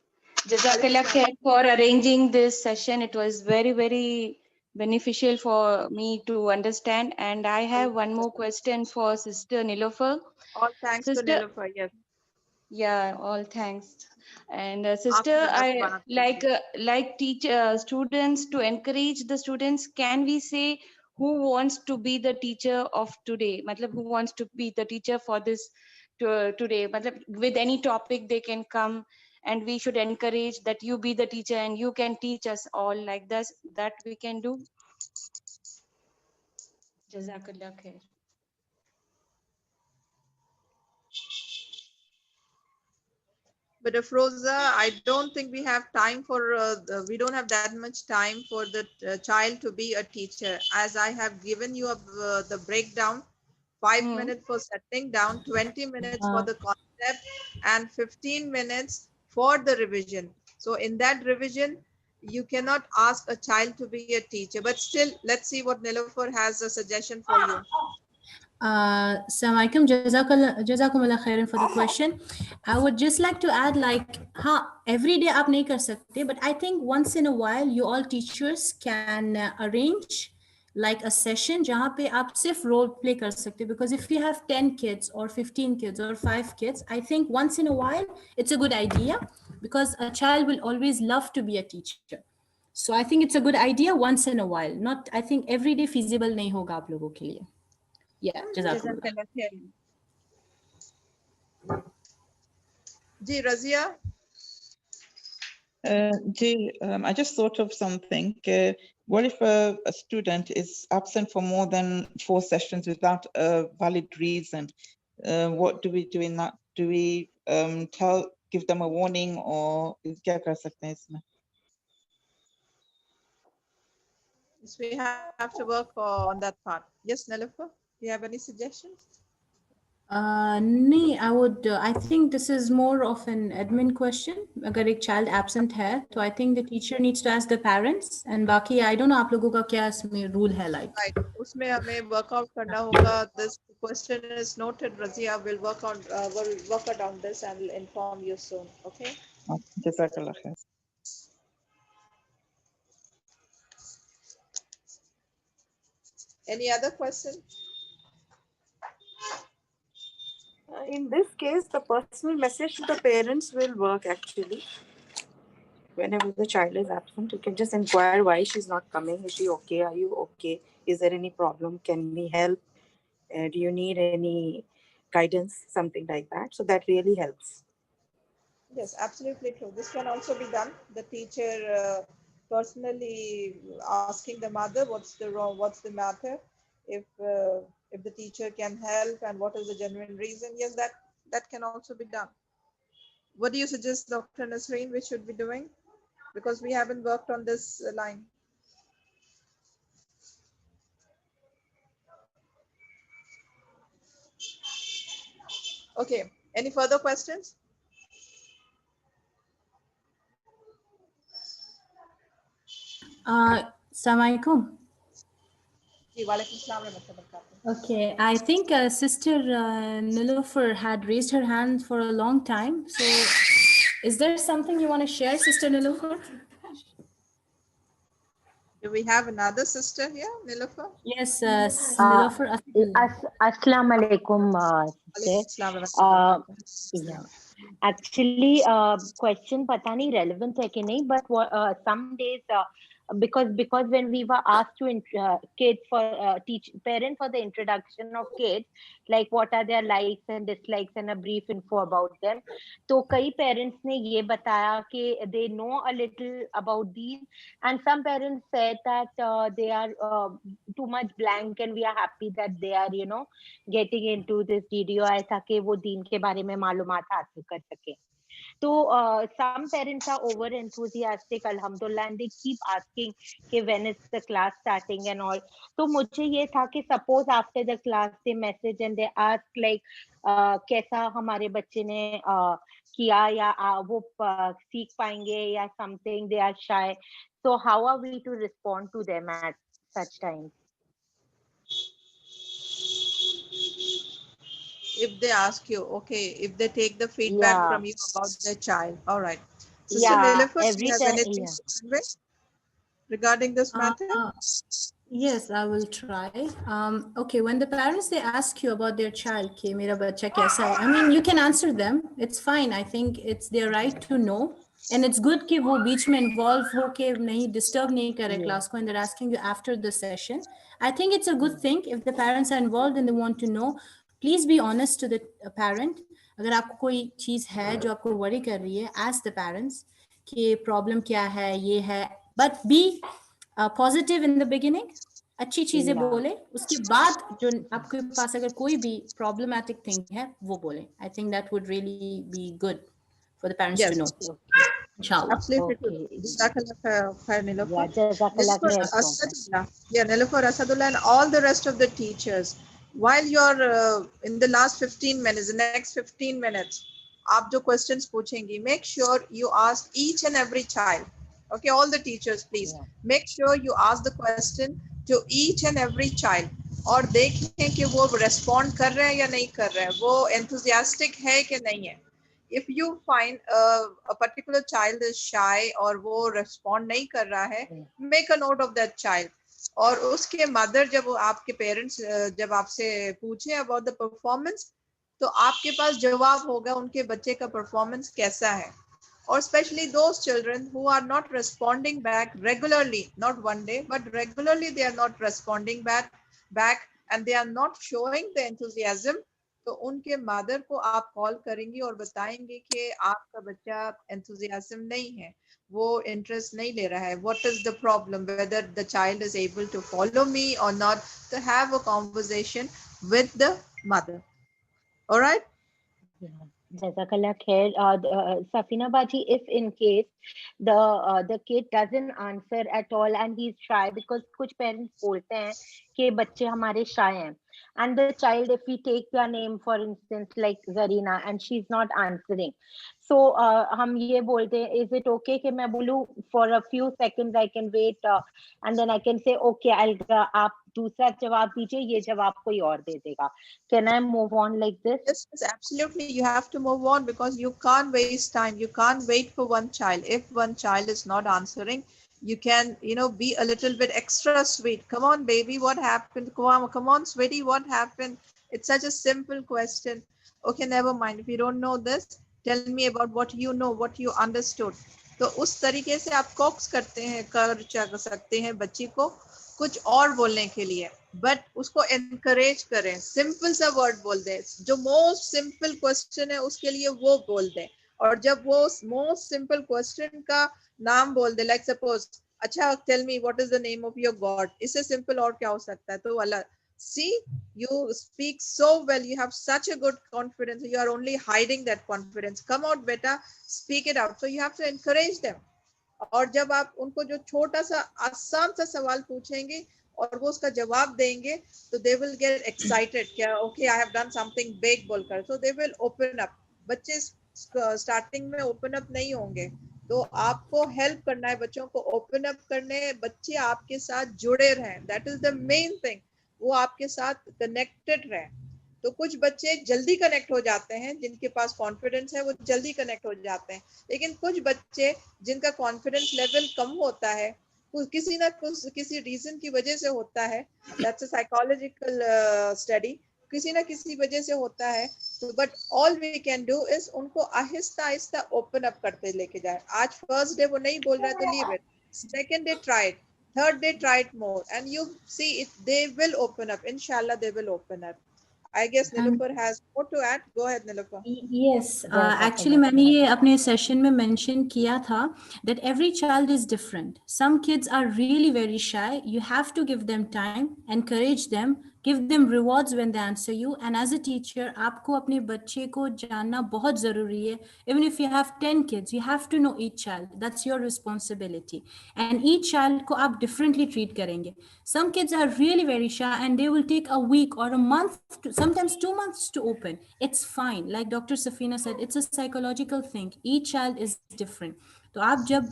Jazakallah khair for arranging this session. It was very, very beneficial for me to understand. And I have one more question for Sister Nilofer. All thanks to Nilofer, yes. Yeah, all thanks. And sister, I like teach students to encourage the students. Can we say who wants to be the teacher of today? Matlab, who wants to be the teacher for this today? Matlab, with any topic they can come, and we should encourage that you be the teacher and you can teach us all like this. That we can do. Jazakallah khair. But Afroza, I don't think we have time for, we don't have that much time for the child to be a teacher. As I have given you the breakdown, 5 minutes for settling down, 20 minutes for the concept, and 15 minutes for the revision. So in that revision, you cannot ask a child to be a teacher, but still, let's see what Nilofer has a suggestion for you. Assalamu alaikum, jazakumullah khairan for the question. I would just like to add, like, every day aap nahi kar sakte, but I think once in a while you all teachers can arrange like a session jahan pe aap sirf role play kar sakte, because if you have 10 kids or 15 kids or 5 kids, I think once in a while it's a good idea, because a child will always love to be a teacher. So I think it's a good idea once in a while. Not, I think every day feasible nahi hoga aap logon ke liye. Yeah, jazakallah. Ji, Razia? I just thought of something. What if a student is absent for more than 4 sessions without a valid reason? What do we do in that? Do we give them a warning, or kya kar sakte hain isme? Yes, we have to work on that part. Yes, Nilofer, do you have any suggestions? नहीं, I think this is more of an admin question. अगर एक child absent है, तो I think the teacher needs to ask the parents. And बाकी I don't know आप लोगों का क्या इसमें rule है like. Right. उसमें हमें workout करना होगा. This question is noted. Razia will work on this and will inform you soon. Okay. Jazakallah khair. Any other question? In this case, the personal message to the parents will work actually. Whenever the child is absent, you can just inquire why she's not coming. Is she okay? Are you okay? Is there any problem? Can we help? Do you need any guidance? Something like that. So that really helps. Yes, absolutely true. This can also be done. The teacher personally asking the mother what's the matter, if the teacher can help and what is the genuine reason. Yes, that can also be done. What do you suggest, Dr. Nasreen, we should be doing? Because we haven't worked on this line. Okay, any further questions? Assalamualaikum. Okay, I think Sister Nilofer had raised her hand for a long time. So is there something you want to share, Sister Nilofer? Do we have another sister here, Nilofer? Yes, Nilofer. Assalamu alaikum. Yeah. Actually, question पता नहीं relevant है कि नहीं, but some days because when we were asked to kids for teach parent for the introduction of kids, like what are their likes and dislikes and a brief info about them, तो कई parents ने ये बताया कि they know a little about these, and some parents said that they are too much blank and we are happy that they are getting into this video ऐसा कि वो दीन के बारे में मालूमात हासिल कर सके. So some parents are over enthusiastic, alhamdulillah, and they keep asking कि when is the class starting and all. तो मुझे ये था कि suppose after the class they message and they ask like कैसा हमारे बच्चे ने किया या वो सीख पाएंगे या something, they are shy. So how are we to respond to them at such times? If they ask you, okay, if they take the feedback from you about their child, all right. Sister Nilofer, do you have anything to say regarding this matter? Yes, I will try. Okay, when the parents they ask you about their child, कि मेरा बच्चा कैसा है, I mean, you can answer them. It's fine. I think it's their right to know, and it's good कि वो बीच में involve हो के नहीं disturb नहीं करे class को, and they're asking you after the session. I think it's a good thing if the parents are involved and they want to know. Please be honest to the parent. अगर आपको कोई चीज है जो आपको worry कर रही है, ask the parents कि problem क्या है, ये है. But be positive in the beginning, अच्छी चीजें बोले, उसके बाद जो आपके पास अगर कोई भी प्रॉब्लमेटिक थिंग है वो बोले. I think that would really be good for the parents to know. इंशाल्लाह. Absolutely. Jazakallah khair, Nilofer, Asadullah, and all the rest of the teachers. While you're in the last 15 minutes, the next 15 minutes, आप जो questions पूछेंगी, make sure you ask each and every child. Okay, all the teachers, please make sure you ask the question to each and every child और देखें कि वो respond कर रहे हैं या नहीं कर रहे हैं, वो enthusiastic है कि नहीं है. If you find a particular child is shy और वो respond नहीं कर रहा है, make a note of that child. और उसके mother जब आपके parents जब आपसे पूछे about the performance, तो आपके पास जवाब होगा उनके बच्चे का performance कैसा है. Or especially those children who are not responding back regularly, not one day, but regularly they are not responding back and they are not showing the enthusiasm. तो उनके mother को आप call करेंगी और बताएंगे कि आपका बच्चा enthusiasm नहीं है, वो interest नहीं ले रहा है. What is the problem? Whether the child is able to follow me or not, to have a conversation with the mother. All right? Jazakallah khair. Safina Baji, if in case the kid doesn't answer at all and he's shy, because कुछ parents बोलते हैं कि बच्चे हमारे shy हैं, and the child, if we take their name for instance like Zarina and she's not answering, so हम ये बोलते हैं, is it okay कि मैं बोलूँ for a few seconds I can wait and then I can say okay आप दूसरा जवाब दीजिए, ये जवाब कोई और दे देगा. Can I move on like this? Yes, yes, absolutely. You have to move on because you can't waste time. You can't wait for one child. If one child is not answering, you can, be a little bit extra sweet. Come on, baby, what happened? Come on, sweetie, what happened? It's such a simple question. Okay, never mind. If you don't know this, tell me about what you know, what you understood. तो उस तरीके से आप COX कर सकते हैं बच्ची को कुछ और बोलने के लिए, बट उसको एनकरेज करें. सिंपल सा वर्ड बोल दें, जो मोस्ट सिंपल क्वेश्चन है उसके लिए वो बोल दें. और जब वो मोस्ट सिंपल क्वेश्चन का नाम बोल दे, लाइक सपोज, अच्छा tell me what is the name of your god, इससे सिंपल और क्या हो सकता है? तो अल्लाह. See, you speak so well, you have such a good confidence, you are only hiding that confidence. Come out, beta, speak it out. So you have to encourage them. और जब आप उनको जो छोटा सा आसान सा सवाल पूछेंगे और वो उसका जवाब देंगे, तो दे विल गेट एक्साइटेड, क्या okay I have done something big बोलकर. सो दे विल ओपन अप. बच्चे स्टार्टिंग में ओपन अप नहीं होंगे, तो आपको हेल्प करना है बच्चों को ओपन अप करने. बच्चे आपके साथ जुड़े रहें, that is the main thing. वो आपके साथ कनेक्टेड रहें. तो कुछ बच्चे जल्दी कनेक्ट हो जाते हैं, जिनके पास कॉन्फिडेंस है वो जल्दी कनेक्ट हो जाते हैं. लेकिन कुछ बच्चे जिनका कॉन्फिडेंस लेवल कम होता है, किसी रीजन की वजह से होता है, दैट्स अ साइकोलॉजिकल स्टडी, किसी ना किसी वजह से होता है. तो but all we can do is उनको आहिस्ता आहिस्ता ओपन अप करते लेके जाए. आज फर्स्ट डे वो नहीं बोल रहा है तो leave it. Second day try it, third day try it more, and you see it, they will open up. Inshallah they will open up. I guess Nilufar has more to add. Go ahead, Nilufar. Yes, actually मैंने ये अपने session में mention किया था that every child is different. Some kids are really very shy. You have to give them time, encourage them, give them rewards when they answer you. And as a teacher, आपको अपने बच्चे को जानना बहुत ज़रूरी है. Even if you have 10 kids, you have to know each child. That's your responsibility. And each child को आप differently treat करेंगे. Some kids are really very shy and they will take a week or a month, sometimes 2 months to open. It's fine. Like Dr. Safina said, it's a psychological thing. Each child is different. तो आप जब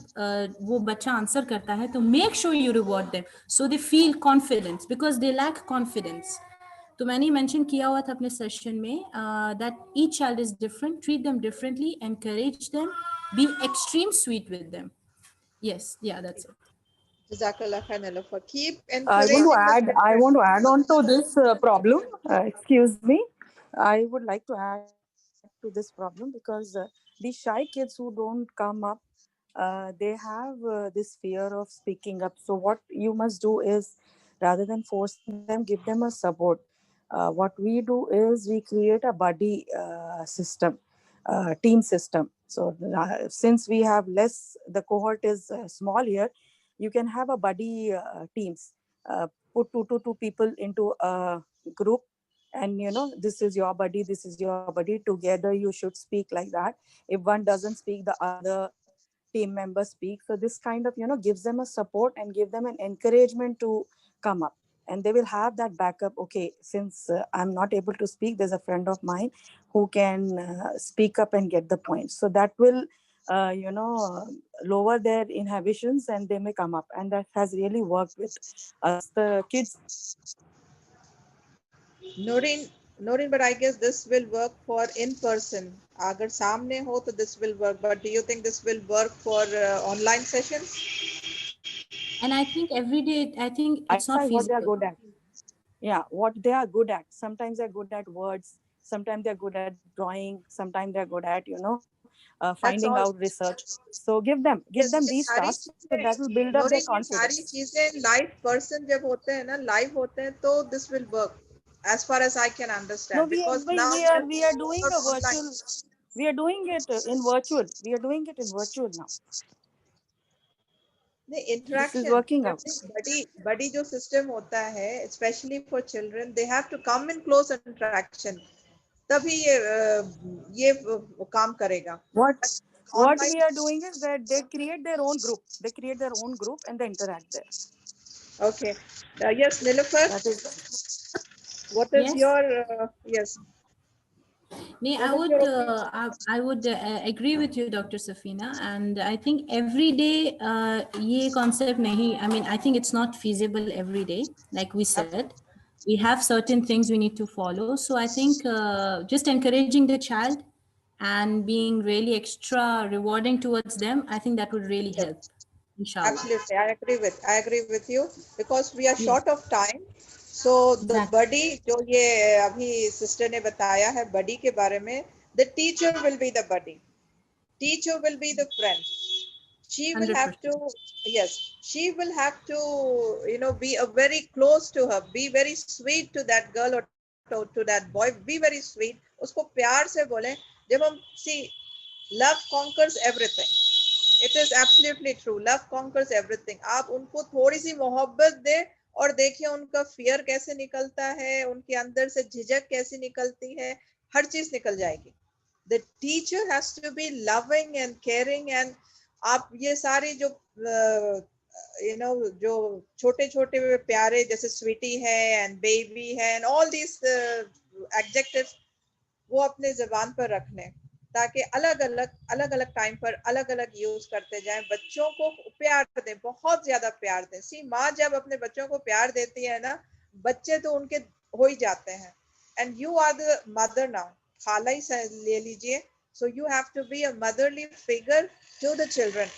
वो बच्चा answer करता है तो make sure you reward them so they feel confidence, because they lack confidence. तो मैंने मेंशन किया हुआ था अपने सेशन में that each child is different, treat them differently, encourage them, be extreme sweet with them. Yes, yeah, that's it. Jazakallah khair, Nilufar. Keep I encouraging. want to add on to this problem. Excuse me. I would like to add to this problem because the shy kids who don't come up, they have this fear of speaking up. So what you must do is, rather than forcing them, give them a support. What we do is we create a buddy system, team system. So since we have less, the cohort is small here, you can have a buddy teams. Put two people into a group, and this is your buddy, this is your buddy. Together you should speak like that. If one doesn't speak, the other team member speak. So this kind of gives them a support and give them an encouragement to come up, and they will have that backup. Okay, since I'm not able to speak, there's a friend of mine who can speak up and get the point. So that will lower their inhibitions and they may come up, and that has really worked with us, the kids. Noreen, but I guess this will work for in person. Agar samne ho to this will work, but do you think this will work for online sessions? And I think every day, I think it's not feasible. What they are good at. Yeah, what they are good at. Sometimes they're good at words, sometimes they're good at drawing, sometimes they're good at finding out research. So give them these tasks, so that will build up their confidence. सारी चीजें live person जब होते हैं ना, live होते हैं, तो this will work as far as I can understand. No, we are doing a virtual. We are doing it in virtual. We are doing it in virtual now. The interaction, this is working out. Buddy जो system होता है, especially for children, they have to come in close interaction. तभी ये काम करेगा. What we are doing is that they create their own group. They create their own group and they interact there. Okay. Yes, Nilufar. What is Yes. your yes? I would agree with you, Dr. Safina, and I think every day ये concept नहीं. I mean, I think it's not feasible every day. Like we said, we have certain things we need to follow. So I think just encouraging the child and being really extra rewarding towards them, I think that would really help. Inshallah. Absolutely, I agree with you because we are short of time. So the buddy, जो ये अभी sister ने बताया है buddy के बारे में, the teacher will be the buddy, teacher will be the friend. She will have to, yes, she will have to, be a very close to her, be very sweet to that girl or to that boy, be very sweet. उसको प्यार से बोले. जब हम see, love conquers everything. It is absolutely true. Love conquers everything. आप उनको थोड़ी सी मोहब्बत दे और देखिए उनका fear कैसे निकलता है, उनके अंदर से झिझक कैसे निकलती है, हर चीज निकल जाएगी. The teacher has to be loving and caring and आप ये सारी जो जो छोटे छोटे प्यारे जैसे स्वीटी है and baby है and all these adjectives वो अपने ज़बान पर रख लें ताकि अलग अलग टाइम पर अलग अलग यूज करते जाएं. बच्चों को प्यार दें, बहुत ज्यादा प्यार दें. सी माँ जब अपने बच्चों को प्यार देती है ना, बच्चे तो उनके हो ही जाते हैं. And you are the mother now, खाला ही ले लीजिए. So you have to be a motherly figure to the children.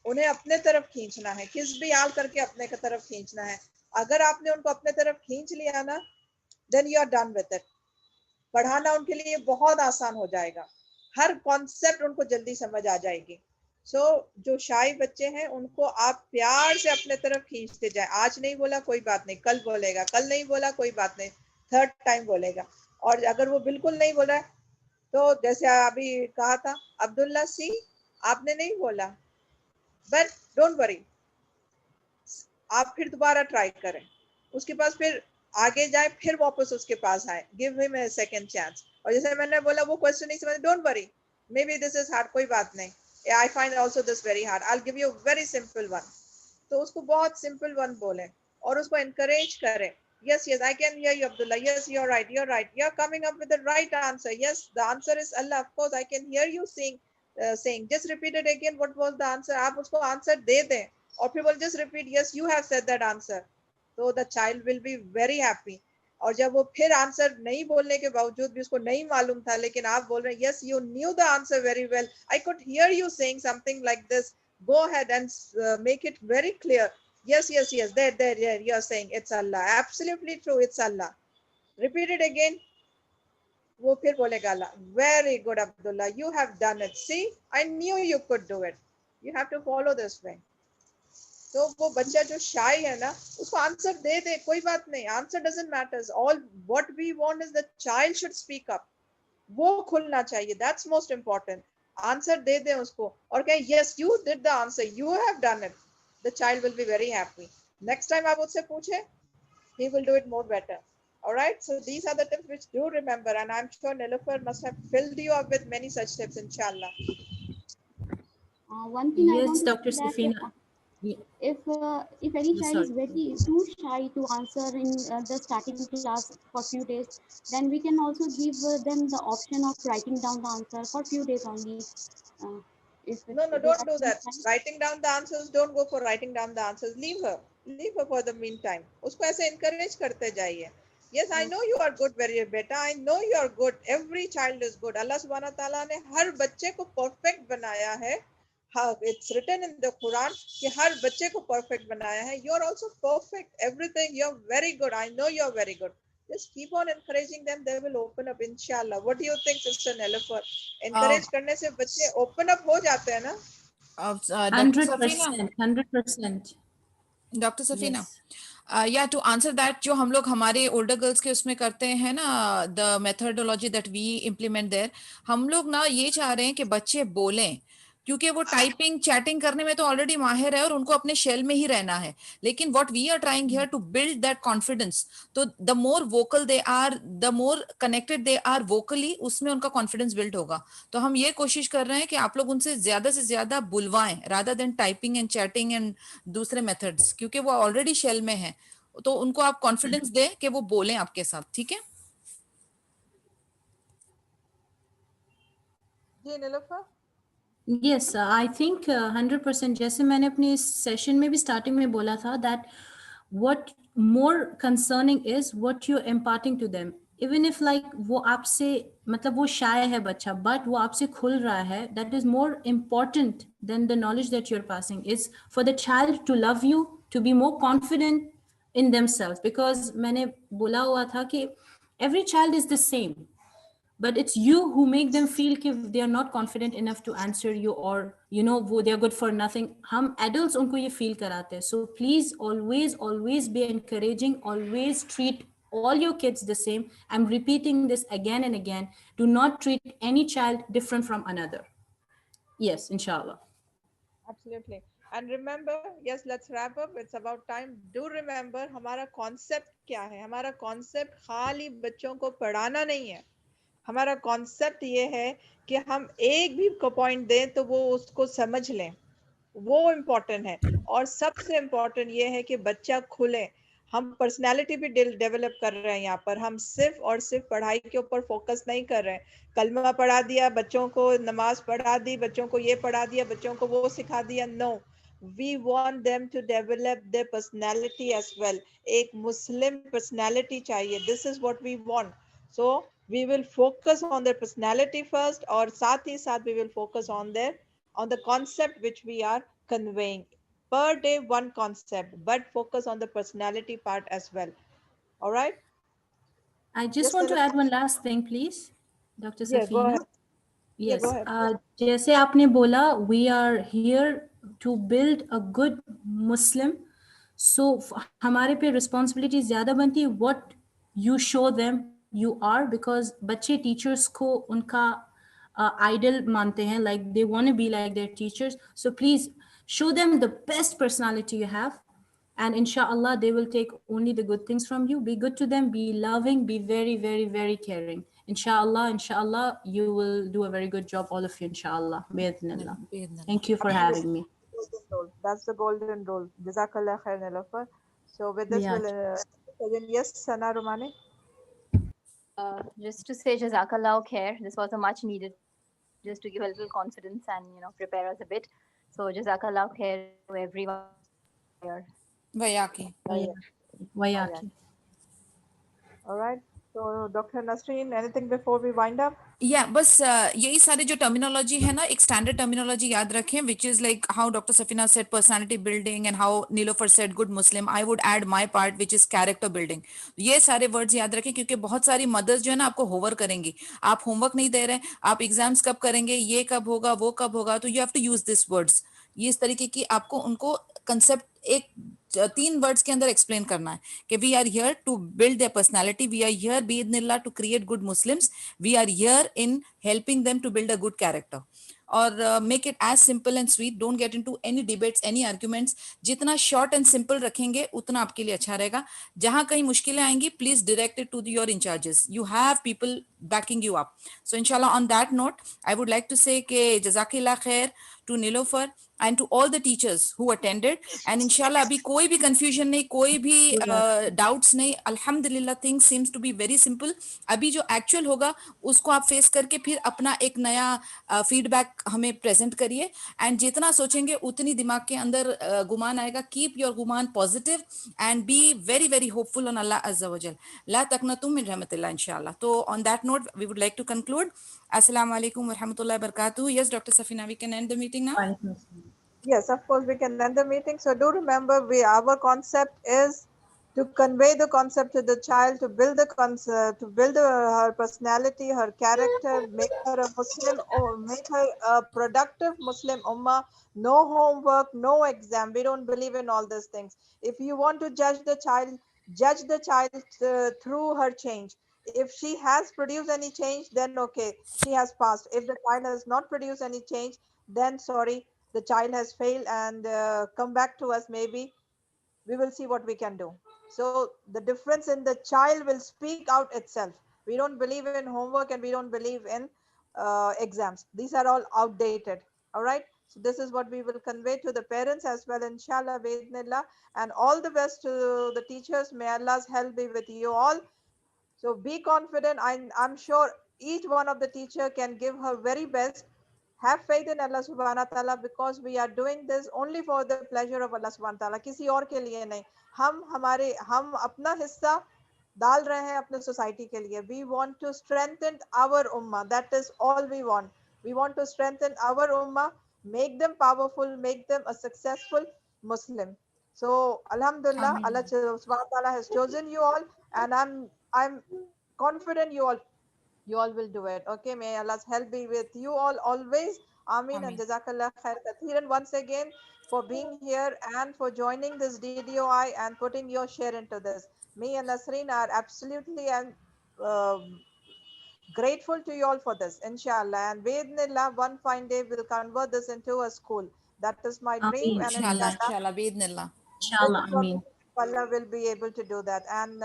उन्हें अपने तरफ खींचना है, किस भी हाल करके अपने की तरफ खींचना है. अगर आपने उनको अपने तरफ खींच लिया ना, then you are done with it. पढ़ाना उनके लिए बहुत आसान हो जाएगा, हर कॉन्सेप्ट उनको जल्दी समझ आ जाएगी. सो जो शाई बच्चे हैं उनको आप प्यार से अपने तरफ खींचते जाए. आज नहीं बोला कोई बात नहीं, कल बोलेगा, कल नहीं बोला कोई बात नहीं, थर्ड टाइम बोलेगा. और अगर वो बिल्कुल नहीं बोला तो जैसे अभी कहा था अब्दुल्ला सी, आपने नहीं बोला, बट डोंट वरी, आप फिर दोबारा ट्राई करें, उसके पास फिर आगे जाए, फिर वापस उसके पास आए. Give him a second chance. और जैसे मैंने बोला वो क्वेश्चन नहीं समझ, don't worry, may be this is hard, कोई बात नहीं, I find also this very hard, I will give you very simple one. तो उसको बहुत सिंपल वन बोले और उसको एनकरेज करें. yes I can hear you Abdullah, yes you're right, you're coming up with the right answer. Yes, the answer is Allah, of course I can hear you saying just repeat it again, what was the answer. आप उसको answer दे दें और फिर बोल just repeat, yes you have said that answer. So the child will be very happy. और जब वो फिर आंसर नहीं बोलने के बावजूद भी उसको नहीं मालूम था, लेकिन आप बोल रहे हैं yes you knew the answer very well, I could hear you saying something like this, go ahead and make it very clear. yes there you are saying it's Allah, absolutely true, it's Allah. Repeat it again. वो फिर बोलेगा Allah. Very good Abdullah, you have done it, see I knew you could do it. You have to follow this way. तो वो बच्चा जो शाई है ना, उसको आंसर दे दे, कोई बात नहीं, answer doesn't matters. All what we want is the child should speak up. वो खुलना चाहिए, दैट्स मोस्ट इम्पोर्टेंट. आंसर दे दे उसको और कहें yes you did the answer, you have done it. The child will be very happy. Next time आप उससे पूछे, he will do it more better. Alright, so these are the tips which do remember, and I'm sure Nilufar must have filled you up with many such tips, inshallah. One thing yes, I want Dr. to Safina. If any child is very too shy to answer in the starting class for few days, then we can also give them the option of writing down the answer for few days only. No, don't do that. Writing down the answers, don't go for writing down the answers. Leave her for the meantime. उसको ऐसे encourage करते जाइए. Yes, I know you are good, very better. I know you are good. Every child is good. Allah subhanahu wa ta'ala ने हर बच्चे को perfect बनाया है. It's written in the Quran कि हर बच्चे को perfect बनाया है. You are also perfect. Everything, you are very good. I know you are very good. Just keep on encouraging them. They will open up, inshallah. What do you think, Sister Nilufar? Encourage करने से बच्चे open up हो जाते हैं ना? 100%. Dr. Safina. Yeah, to answer that, जो हम लोग हमारे older girls के उसमें करते हैं ना, the methodology that we implement there, हम लोग ना ये चाह रहे हैं कि बच्चे बोलें. क्योंकि वो टाइपिंग चैटिंग करने में तो ऑलरेडी माहिर है और उनको अपने शेल में ही रहना है। लेकिन what we are trying here to build that confidence, तो the more vocal they are, the more connected they are vocally, उसमें उनका कॉन्फिडेंस बिल्ड होगा। तो हम ये कोशिश कर रहे हैं कि आप लोग उनसे से ज्यादा बुलवाएं rather than typing and chatting and दूसरे मेथड्स, क्योंकि वो ऑलरेडी शेल में है। तो उनको आप कॉन्फिडेंस दें कि वो बोलें आपके साथ, ठीक है? जी नीलोफर। Yes, I think 100%, जैसे मैंने अपने इस सेशन में भी स्टार्टिंग में बोला था, that what more concerning is what you're imparting to them. Even if like वो आपसे मतलब वो shy है बच्चा, but वो आपसे खुल रहा है, that is more important than the knowledge that you're passing. Is for the child to love you, to be more confident in themselves. Because मैंने बोला हुआ था कि every child is the same, but it's you who make them feel कि they are not confident enough to answer you, or you know वो they are good for nothing. हम adults उनको ये feel कराते हैं. So please always be encouraging, always treat all your kids the same. I'm repeating this again and again. Do not treat any child different from another. Yes, inshallah. Absolutely. And remember, yes, let's wrap up. It's about time. Do remember हमारा concept क्या है? हमारा concept खाली बच्चों को पढ़ाना नहीं है. हमारा कॉन्सेप्ट ये है कि हम एक भी पॉइंट दें तो वो उसको समझ लें, वो इम्पोर्टेंट है। और सबसे इम्पोर्टेंट ये है कि बच्चा खुले। हम पर्सनालिटी भी डेवलप कर रहे हैं यहाँ पर, हम सिर्फ और सिर्फ पढ़ाई के ऊपर फोकस नहीं कर रहे हैं। कलमा पढ़ा दिया बच्चों को, नमाज पढ़ा दी बच्चों को, ये पढ़ा दिया बच्चों को, वो सिखा दिया, no, we want them to develop their personality as well. एक मुस्लिम पर्सनालिटी चाहिए, this is what we want. So we will focus on their personality first, और साथ ही साथ we will focus on the concept which we are conveying. Per day one concept, but focus on the personality part as well. All right? I just want to add one last thing, please, Dr. Yeah, go Safina. ahead. Yeah, Yes, go ahead. जैसे आपने बोला, we are here to build a good Muslim. So हमारे पे responsibility ज़्यादा बनती है what you show them you are, because बच्चे teachers को उनका idol मानते हैं, like they want to be like their teachers. So please show them the best personality you have, and inshallah they will take only the good things from you. Be good to them, be loving, be very, very, very caring. Inshallah, you will do a very good job, all of you, inshallah. Bi'idhnillah. Thank you for having me. That's the golden rule. Jazakallah khair, Nilofer. So with this, we'll yes, Sana Romani. Just to say Jazakallah khair. This was a much needed, just to give a little confidence and prepare us a bit. So Jazakallah khair to everyone here. Vayaki. All right. So Dr. Nasreen, anything before we wind up? Yeah, बस यही सारी जो terminology है ना, एक standard terminology याद रखें, which is like how Dr. Safina said personality building and how Nilofer said good Muslim. I would add my part, which is character building. ये सारे वर्ड्स याद रखें, क्योंकि बहुत सारी मदर्स जो है ना आपको होमवर्क करेंगी, आप होमवर्क नहीं दे रहे, आप एग्जाम्स कब करेंगे, ये कब होगा, वो कब होगा, तो you have to use this words. ये इस तरीके की आपको उनको कंसेप्ट एक 3 वर्ड्स के अंदर एक्सप्लेन करना है कि we are here to build their personality, we are here बिइذनिल्लाह to create good Muslims, we are here in helping them to build a good character. और make it as simple and sweet. Don't get into any debates, any arguments. जितना short and simple रखेंगे उतना आपके लिए अच्छा रहेगा. जहाँ कहीं मुश्किलें आएंगी, please direct it to your in charges. You have people backing you up. So inshallah, on that note, I would like to say कि जज़ाकिल्लाह खैर to Nilofer and to all the teachers who attended. And inshallah अभी कोई भी confusion नहीं, कोई भी doubts नहीं. Alhamdulillah, things seems to be very simple. अभी जो actual होगा उसको आप face करके फिर अपना एक नया feedback हमें present करिए. And जितना सोचेंगे उतनी दिमाग के अंदर गुमान आएगा. Keep your Guman positive and be very, very hopeful on Allah Azza wa Jal. La taqnatum min rahmatillah, inshallah. So on that note, we would like to conclude. Assalamu alaikum wa rahmatullahi wa barakatuh. Yes, Dr. Safina, we can end the meeting now. Yes, of course, we can end the meeting. So do remember, our concept is to convey the concept to the child, to build the concept, to build her personality, her character, make her a Muslim, or make her a productive Muslim ummah. No homework, no exam. We don't believe in all these things. If you want to judge the child through her change. If she has produced any change, then okay, she has passed. If the child has not produced any change, then sorry, the child has failed, and come back to us. Maybe we will see what we can do. So the difference in the child will speak out itself. We don't believe in homework, and we don't believe in exams. These are all outdated. All right. So this is what we will convey to the parents as well, inshallah, bi'idhnillah. And all the best to the teachers. May Allah's help be with you all. So be confident. I'm sure each one of the teacher can give her very best. Have faith in Allah subhanahu wa ta'ala, because we are doing this only for the pleasure of Allah subhanahu wa ta'ala. किसी और के लिए नहीं. हम अपना हिस्सा डाल रहे हैं अपने society के लिए. We want to strengthen our ummah. That is all we want. We want to strengthen our ummah, make them powerful, make them a successful Muslim. So Alhamdulillah, Ameen. Allah subhanahu wa ta'ala has chosen you all, and I'm confident you all will do it. Okay, may Allah's help be with you all always. Ameen. And Ameen. Jazakallah khair kathiran once again for being here and for joining this DDOI and putting your share into this. Me and Nasreen are absolutely and grateful to you all for this, inshallah. And bi'idhnillah, one fine day we'll convert this into a school. That is my dream, Ameen. and Inshallah, inshallah, inshallah, bi'idhnillah. Inshallah. Ameen. Allah will be able to do that. And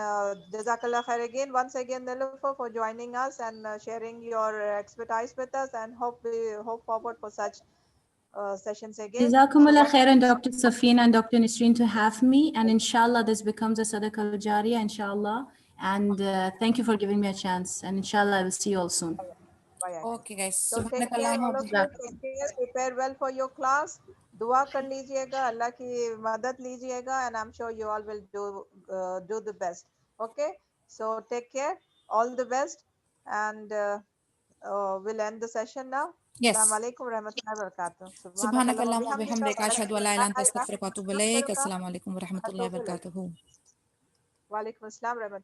Jazakallah khair again, once again, Niloufar, for joining us and sharing your expertise with us, and hope forward for such sessions again. Jazakumullah khairan, Dr. Safina and Dr. Nisreen, to have me. And inshallah, this becomes a sadaqah jariyah, inshallah. And thank you for giving me a chance. And inshallah, I will see you all soon. Bye. Okay, guys. So take care, all of you. Take care. Prepare well for your class. दुआ कर लीजिएगा, अल्लाह की मदद लीजिएगा, and I'm sure you all will do the best. Okay, so take care, all the best, and we'll end the session now. Yes. Assalamu alaikum warahmatullahi wabarakatuh. Subhanakallahumma wa bihamdika ashhadu an la ilaha illa anta astaghfiruka wa atubu ilaik. Assalamu alaikum wa rahmatullahi wa barakatuh. Wa alaikum assalam.